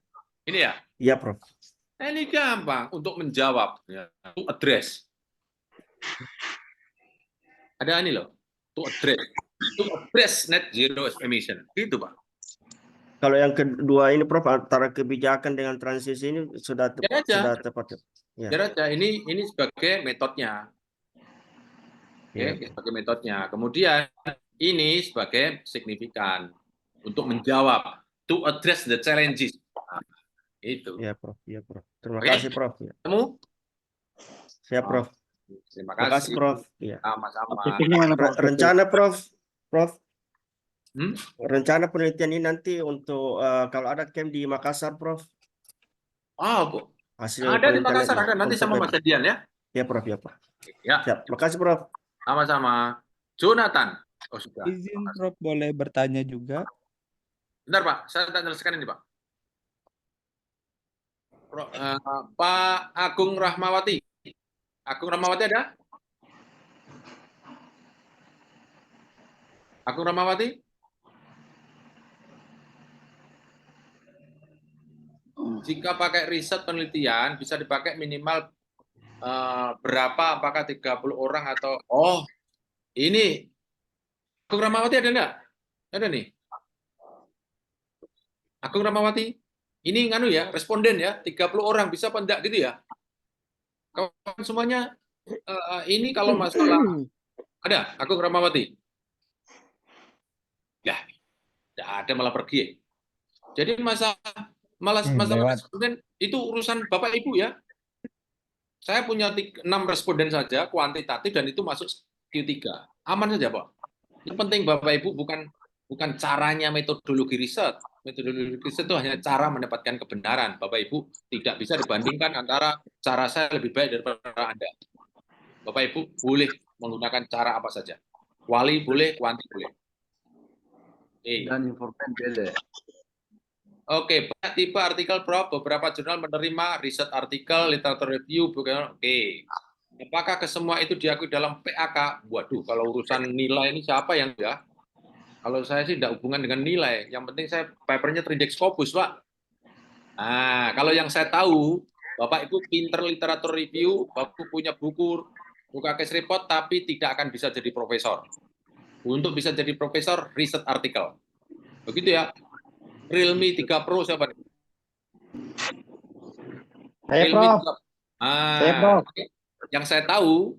Ini ya? Iya, Prof. Ini gampang untuk menjawab, ya. To address. Ada ini loh, to address net zero emission, gitu Pak. Kalau yang kedua ini, Prof, antara kebijakan dengan transisi ini sudah tepat. Ya. Aja. Ini sebagai metodenya. Oke, sebagai metodenya. Kemudian ini sebagai signifikan untuk menjawab, to address the challenges. Nah, itu. Ya, Prof. Ya, Prof. Terima kasih, Prof. Ya. Kamu? Siap, Prof. Terima kasih, Prof. Ya. Sama-sama. Rencana, Prof. Rencana penelitian ini nanti untuk kalau ada camp di Makassar, Prof. Bu. Hasil ada di Makassar, ada nanti sama Mas Edian ya. Ya, Prof. Ya, Prof. Ya. Siap. Terima kasih, Prof. Sama-sama. Jonathan. Oh, sudah. Izin, Prof, boleh bertanya juga? Bentar, Pak. Saya tak jelaskan ini, Pak. Pak Agung Rahmawati. Agung Rahmawati ada? Agung Rahmawati? Jika pakai riset penelitian, bisa dipakai minimal berapa? Apakah 30 orang atau... Oh, ini. Agung Rahmawati ada enggak? Ada nih. Agung Rahmawati? Ini nganu ya, responden ya, 30 orang bisa apa enggak gitu ya? Kawan semuanya, ini kalau masalah... Ada, Agung Rahmawati? Ya, tidak ada malah pergi. Jadi masalah responden itu urusan Bapak Ibu ya. Saya punya 6 responden saja, kuantitatif, dan itu masuk Q3. Aman saja, Pak. Yang penting Bapak Ibu bukan caranya metodologi riset. Metodologi riset itu hanya cara mendapatkan kebenaran. Bapak Ibu tidak bisa dibandingkan antara cara saya lebih baik daripada Anda. Bapak Ibu boleh menggunakan cara apa saja. Kuali boleh, kuanti boleh. Dan informan boleh. Oke, tipe artikel, Prof. Beberapa jurnal menerima riset artikel, literatur review. Oke. Apakah kesemua itu diakui dalam PAK? Waduh, kalau urusan nilai ini siapa yang ya? Kalau saya sih tidak hubungan dengan nilai. Yang penting saya papernya terindeks Scopus, Pak. Nah, kalau yang saya tahu, Bapak Ibu pinter literatur review, Bapak punya buku case report, tapi tidak akan bisa jadi profesor. Untuk bisa jadi profesor, riset artikel. Begitu ya. Realme 3 Pro siapa nih? Saya, Prof. Prof. Yang saya tahu,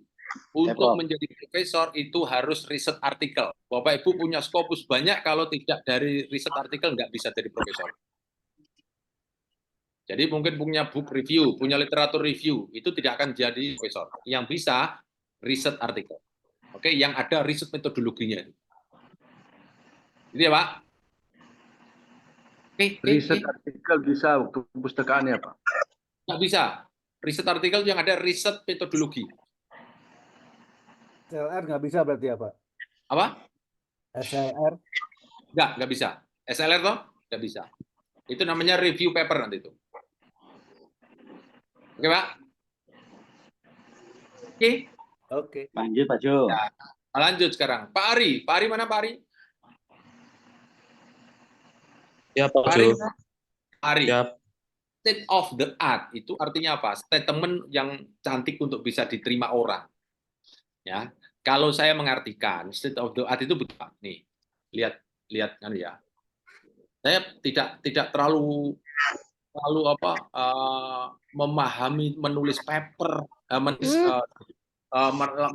untuk Prof. menjadi profesor itu harus riset artikel. Bapak Ibu punya skopus banyak, kalau tidak dari riset artikel nggak bisa jadi profesor. Jadi mungkin punya book review, punya literatur review, itu tidak akan jadi profesor. Yang bisa riset artikel. Oke, yang ada riset metodologinya. Gitu ya, Pak? Riset artikel bisa waktu perpustakaan ya, Pak? Nggak bisa. Riset artikel yang ada riset metodologi. SLR nggak bisa berarti ya, Pak? Apa? SLR? Nggak bisa. SLR toh? Nggak bisa. Itu namanya review paper nanti itu. Oke, Pak? Oke. Oke. Lanjut, Pak Jo. Ya, lanjut sekarang. Pak Ari. Pak Ari mana, Pak Ari? Ya, Pak Pak Ari. Jo. Ari. Ya. State of the art itu artinya apa? Statement yang cantik untuk bisa diterima orang. Ya. Kalau saya mengartikan state of the art itu betul. Nih, lihat kan ya. Saya tidak terlalu memahami menulis paper,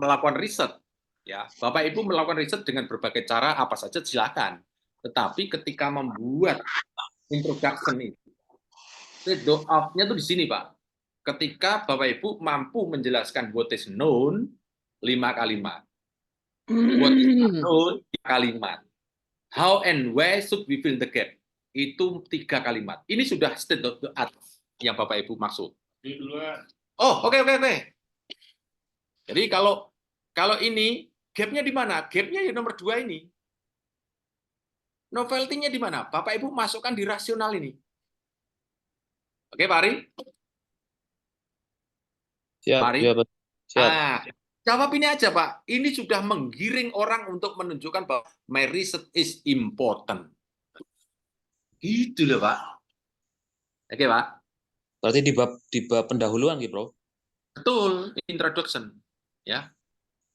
melakukan riset. Ya, Bapak Ibu melakukan riset dengan berbagai cara apa saja silakan. Tetapi ketika membuat introduction itu, state of-nya itu di sini, Pak. Ketika Bapak Ibu mampu menjelaskan what is known 5 kalimat. What is known 5 kalimat. How and where should we fill the gap? Itu 3 kalimat. Ini sudah state of the art yang Bapak Ibu maksud. Oh, oke. Jadi kalau ini gapnya di mana? Gapnya ya nomor 2 ini. Novelty-nya di mana? Bapak Ibu masukkan di rasional ini. Oke, Pak Ari? Siap, Pak Ari? siap. Jawab ini aja, Pak. Ini sudah menggiring orang untuk menunjukkan bahwa my research is important. Gitu loh, Pak. Oke, Pak. Berarti di bab pendahuluan gitu, Bro. Betul, introduction. Ya.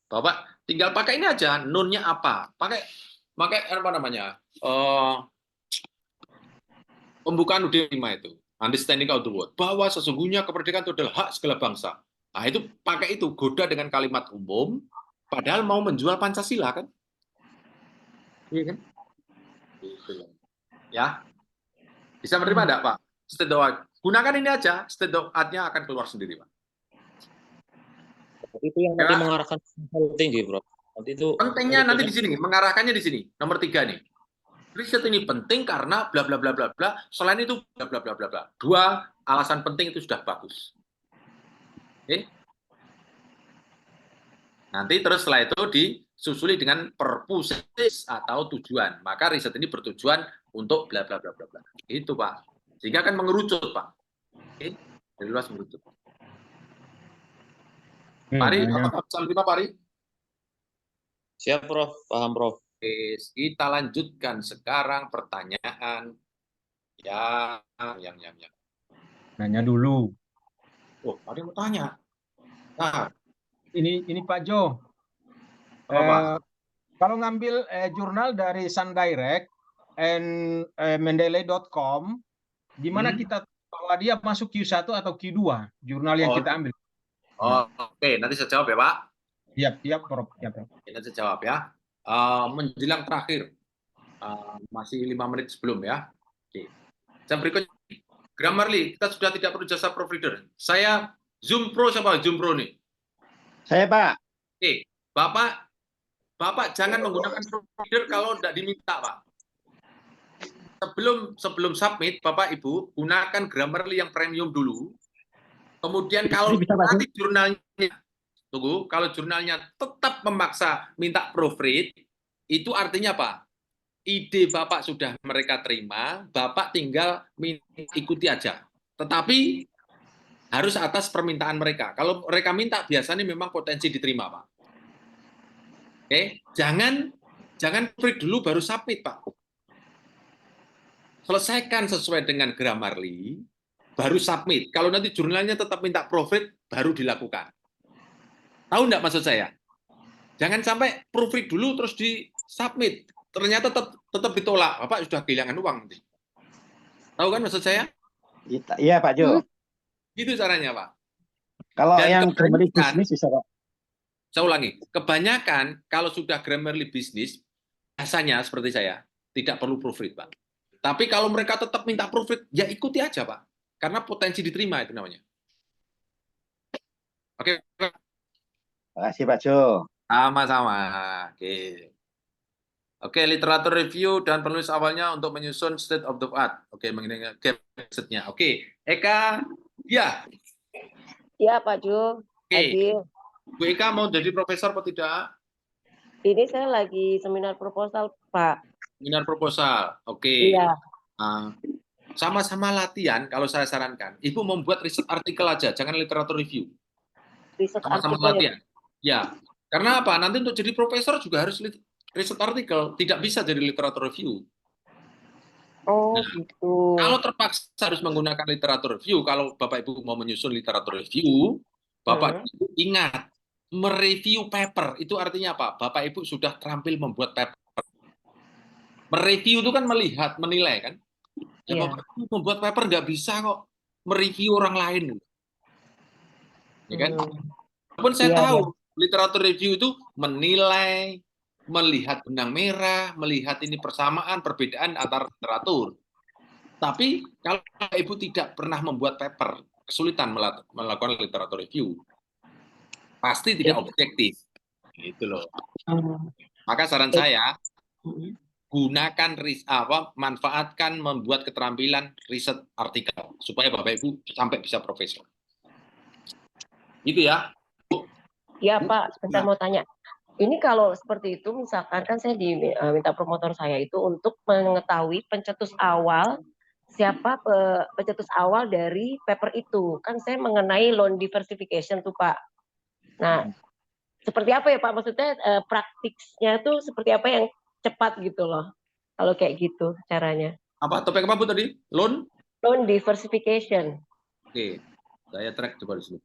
Bapak tinggal pakai ini aja, noun-nya apa? Pakai apa namanya? Pembukaan UD 5 itu. Understanding of the world. Bahwa sesungguhnya kemerdekaan itu adalah hak segala bangsa. Nah, itu pakai itu, goda dengan kalimat umum, padahal mau menjual Pancasila, kan? Iya, kan? Ya. Bisa menerima enggak, Pak? State of art. Gunakan ini aja, state of art-nya akan keluar sendiri, Pak. Itu yang nanti mengarahkan tinggi, Bro. Nanti itu pentingnya nanti di sini, mengarahkannya di sini. Nomor 3 nih. Riset ini penting karena bla bla bla bla bla. Selain itu bla bla bla bla bla. 2 alasan penting itu sudah bagus. Oke. Nanti terus setelah itu disusuli dengan purpose atau tujuan. Maka riset ini bertujuan untuk bla bla bla bla bla. Itu, Pak. Sehingga akan mengerucut, Pak. Oke. Dari luas mengerucut. Mari, pesan 5, Pak Ari. Siap, Prof. Paham, Prof. Oke, kita lanjutkan sekarang pertanyaan yang. Nanya dulu. Oh, ada yang mau tanya. Nah, ini Pak Jo. Kalau ngambil jurnal dari Sun Direct and Mendeley.com, gimana kita bahwa dia masuk Q1 atau Q2 jurnal yang kita ambil? Oke, nanti saya jawab ya, Pak. Siap, Prof. Nanti saya jawab ya. Menjelang terakhir, masih 5 menit sebelum ya. Oke. Yang berikutnya, Grammarly, kita sudah tidak perlu jasa provider. Saya Zoom Pro, siapa Zoom Pro nih? Saya, Pak. Oke, Bapak jangan menggunakan provider kalau tidak diminta, Pak. Sebelum submit, Bapak Ibu gunakan Grammarly yang premium dulu. Kemudian kalau nanti jurnalnya kalau jurnalnya tetap memaksa minta proofread, itu artinya apa? Ide Bapak sudah mereka terima, Bapak tinggal ikuti aja. Tetapi harus atas permintaan mereka. Kalau mereka minta, biasanya memang potensi diterima, Pak. Oke, jangan proofread dulu baru submit, Pak. Selesaikan sesuai dengan Grammarly, baru submit. Kalau nanti jurnalnya tetap minta proofread, baru dilakukan. Tahu nggak maksud saya? Jangan sampai proofread dulu terus di-submit. Ternyata tetap ditolak. Bapak sudah kehilangan uang. Tahu kan maksud saya? Iya, Pak Jo. Gitu caranya, Pak. Kalau Dan yang Grammarly kebanyakan, bisnis bisa Pak. saya ulangi, kebanyakan kalau sudah Grammarly bisnis, biasanya seperti saya, tidak perlu proofread, Pak. Tapi kalau mereka tetap minta proofread, ya ikuti aja, Pak. Karena potensi diterima itu namanya. Oke, Pak. Terima kasih Pak Jo. Sama-sama. Oke, literatur review dan penulis awalnya untuk menyusun state of the art. Oke, mengenai gap-nya. Oke, Eka, ya. Ya, Pak Jo. Hadir. Bu Eka mau jadi profesor atau tidak? Ini saya lagi seminar proposal, Pak. Seminar proposal. Oke. Iya. Sama-sama latihan, kalau saya sarankan. Ibu membuat riset artikel aja, jangan literatur review. Riset Sama-sama artikel. latihan. Ya. Karena apa? Nanti untuk jadi profesor juga harus riset artikel, tidak bisa jadi literatur review. Oh, nah, gitu. Kalau terpaksa harus menggunakan literatur review, kalau Bapak Ibu mau menyusun literatur review, Bapak Ibu ingat, mereview paper itu artinya apa? Bapak Ibu sudah terampil membuat paper. Mereview itu kan melihat, menilai kan? Ya, Bapak Ibu membuat paper nggak bisa kok mereview orang lain. Ya kan? Walaupun saya tahu literatur review itu menilai, melihat benang merah, melihat ini persamaan, perbedaan antar literatur. Tapi kalau Ibu tidak pernah membuat paper, kesulitan melakukan literatur review. Pasti tidak objektif. Gitu loh. Maka saran saya, gunakan manfaatkan membuat keterampilan riset artikel supaya Bapak Ibu sampai bisa profesor. Gitu ya. Ya, Pak, sebentar mau tanya. Ini kalau seperti itu, misalkan kan saya diminta promotor saya itu untuk mengetahui pencetus awal, siapa pencetus awal dari paper itu. Kan saya mengenai loan diversification tuh, Pak. Nah, seperti apa ya, Pak? Maksudnya praktiknya itu seperti apa yang cepat gitu loh. Kalau kayak gitu caranya. Apa topik apa Bu tadi? Loan? Loan diversification. Oke, saya track coba di sini.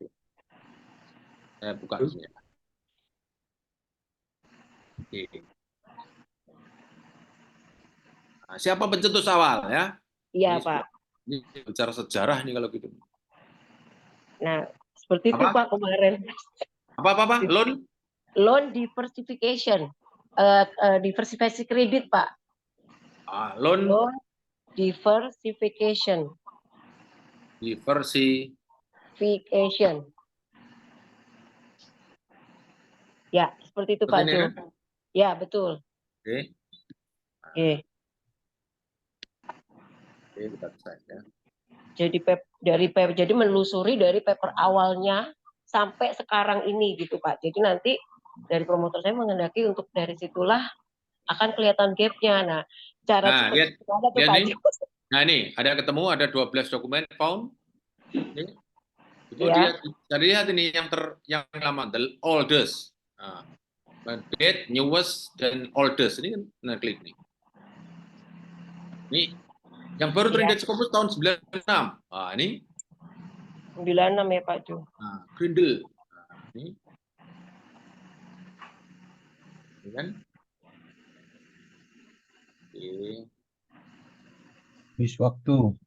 Saya buka di sini. Oke. Nah, siapa pencetus awal ya? Iya, ini, Pak. Ini bicara sejarah nih kalau gitu. Nah, seperti itu Pak kemarin. Apa? Loan? Loan diversification. Diversifikasi kredit, Pak. Loan diversification. Diversification. Ya, seperti itu Pak Jo. Kan? Ya, betul. Oke. Oke. Oke, kita cek ya. Jadi menelusuri dari paper awalnya sampai sekarang ini gitu Pak. Jadi nanti dari promotor saya menghendaki untuk dari situlah akan kelihatan gap-nya. Nah, cara lihat, itu ada tuh Pak Jo. Nah, ini ada ketemu ada 12 dokumen found. Ini. Itu ya. dia lihat ini yang lama, the oldest. Date, newest, dan oldest. Ini kan klik nih. Ini yang baru terindeks Scopus tahun 96. Ini 96 ya Pak Jo. Grindel. Ini kan? Oke. Bis waktu.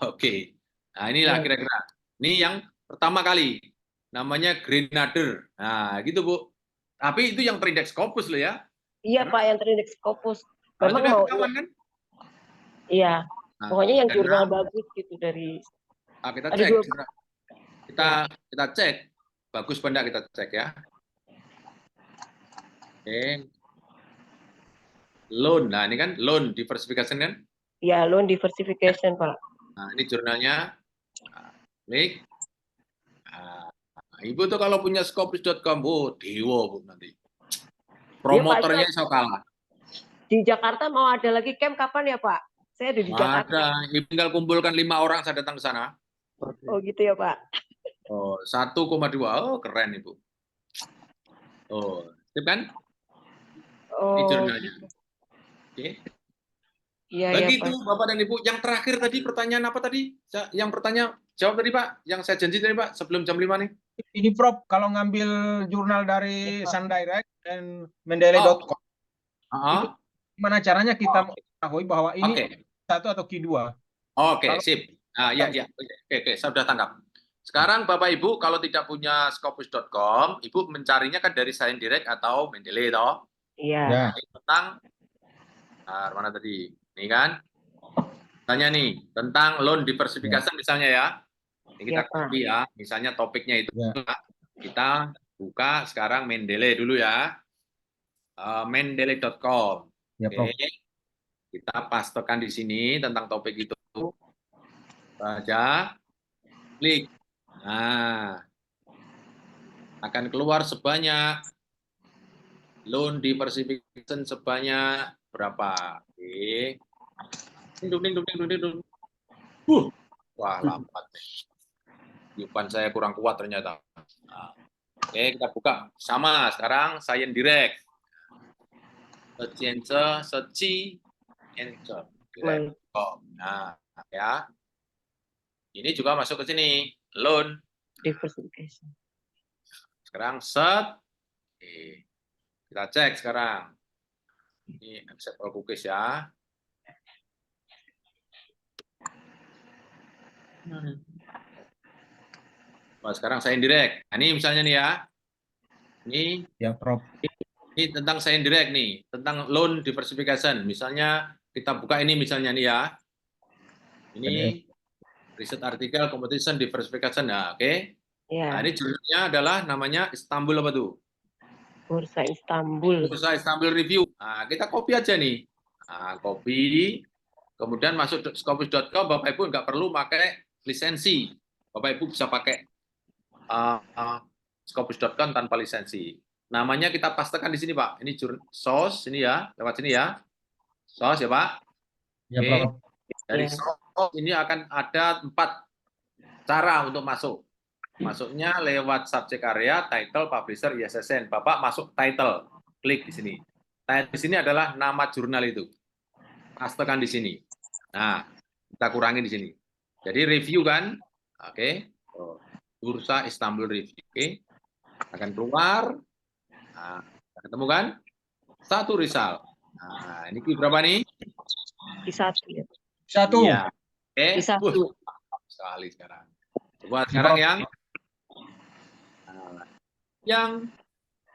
Oke. Nah, inilah kira-kira. Ini yang pertama kali. Namanya Grenadier. Nah, gitu Bu. Tapi itu yang terindeks Scopus loh ya. Iya Pak, yang terindeks Scopus. Memang mau kan? Iya. Pokoknya yang jurnal bagus gitu dari. Kita cek. Kita cek. Bagus benda kita cek ya. Oke. Loan. Nah, ini kan loan diversification kan? Iya, loan diversification, Pak. Nah, ini jurnalnya. Klik. Ibu tuh kalau punya Scopus.com, dewa Bu nanti. Promotornya so kalah. Di Jakarta mau ada lagi camp kapan ya Pak? Saya ada di Jakarta. Ada. Ibu tinggal kumpulkan 5 orang saya datang ke sana. Oh gitu ya Pak. 1,2. Oh keren Ibu. Sip kan? Ini jurnalnya. Oke. Iya, begitu ya, Bapak dan Ibu. Yang terakhir tadi pertanyaan apa tadi? Yang pertanyaan jawab tadi Pak. Yang saya janji tadi Pak sebelum jam 5 nih. Ini Prof, kalau ngambil jurnal dari SunDirect dan Mendeley.com, itu gimana caranya kita mengetahui bahwa ini Q1 atau Q2? Oke, sip. Ya. Oke, saya sudah tangkap. Sekarang Bapak Ibu kalau tidak punya Scopus.com, Ibu mencarinya kan dari ScienDirect atau Mendeley toh? Iya. Tentang mana tadi? Ini kan? Misalnya nih, tentang loan diversification misalnya ya. Ini kita copy ya. Misalnya topiknya itu kita buka sekarang Mendeley dulu ya. Mendeley.com. Oke. Kita pastekan di sini tentang topik itu. Baca, klik. Nah, akan keluar sebanyak loan diversification sebanyak berapa? Oke. Wah, lambat nih. Tiupan saya kurang kuat ternyata. Nah, oke, kita buka. Sama, sekarang ScienDirect. Nah, ya. Ini juga masuk ke sini. Loan diversification. Sekarang set. Oke. Kita cek sekarang. Ini accept all cookies ya. Nah, sekarang ScienDirect. Nah, ini misalnya nih ya. Ini ya, Prof. Ini tentang ScienDirect nih, tentang loan diversification. Misalnya kita buka ini misalnya nih ya. Ini riset artikel competition diversification. Nah, oke. Nah, ini judulnya adalah namanya Istanbul apa tuh? Bursa Istanbul. Bursa Istanbul Review. Nah, kita copy aja nih. Nah, copy. Kemudian masuk Scopus.com, Bapak Ibu nggak perlu pakai lisensi. Bapak Ibu bisa pakai Scopus.com tanpa lisensi. Namanya kita pastekan di sini, Pak. Ini source ini ya, lewat sini ya. Source ya, Pak. Ya, oke. Prof. Dari source ini akan ada 4 cara untuk masuk. Masuknya lewat subject area, title, publisher, ISSN. Bapak masuk title, klik di sini. Title di sini adalah nama jurnal itu. Pastekan di sini. Nah, kita kurangi di sini. Jadi review kan, oke. Bursa Istanbul Review, oke. Akan keluar. Nah, ketemu kan? 1 result. Nah, ini berapa nih? Q1. 1. Iya. Oke. Q1. Sekali sekarang. Coba sekarang yang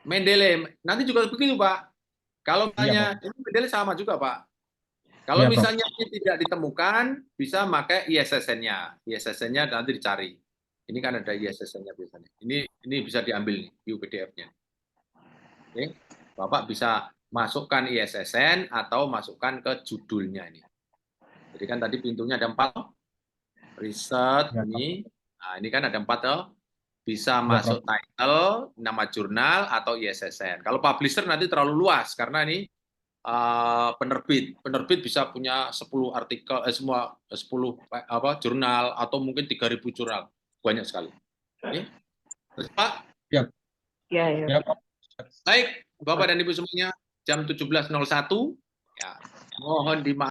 Mendeley. Nanti juga begitu, Pak. Kalau misalnya ini Mendeley sama juga, Pak. Kalau misalnya ini tidak ditemukan, bisa pakai ISSN-nya. ISSN-nya nanti dicari. Ini kan ada ISSN-nya biasanya. Ini bisa diambil nih, view PDF-nya. Oke. Bapak bisa masukkan ISSN atau masukkan ke judulnya ini. Jadi kan tadi pintunya ada 4. Riset ini. Nah, ini kan ada 4 tuh. Bisa masuk title, nama jurnal atau ISSN. Kalau publisher nanti terlalu luas karena ini penerbit bisa punya 10 artikel, semua 10 jurnal atau mungkin 3.000 jurnal, banyak sekali. Oke. Terus, Pak? Ya. Baik, Bapak dan Ibu semuanya, jam 17.01. Ya, mohon dimaafkan.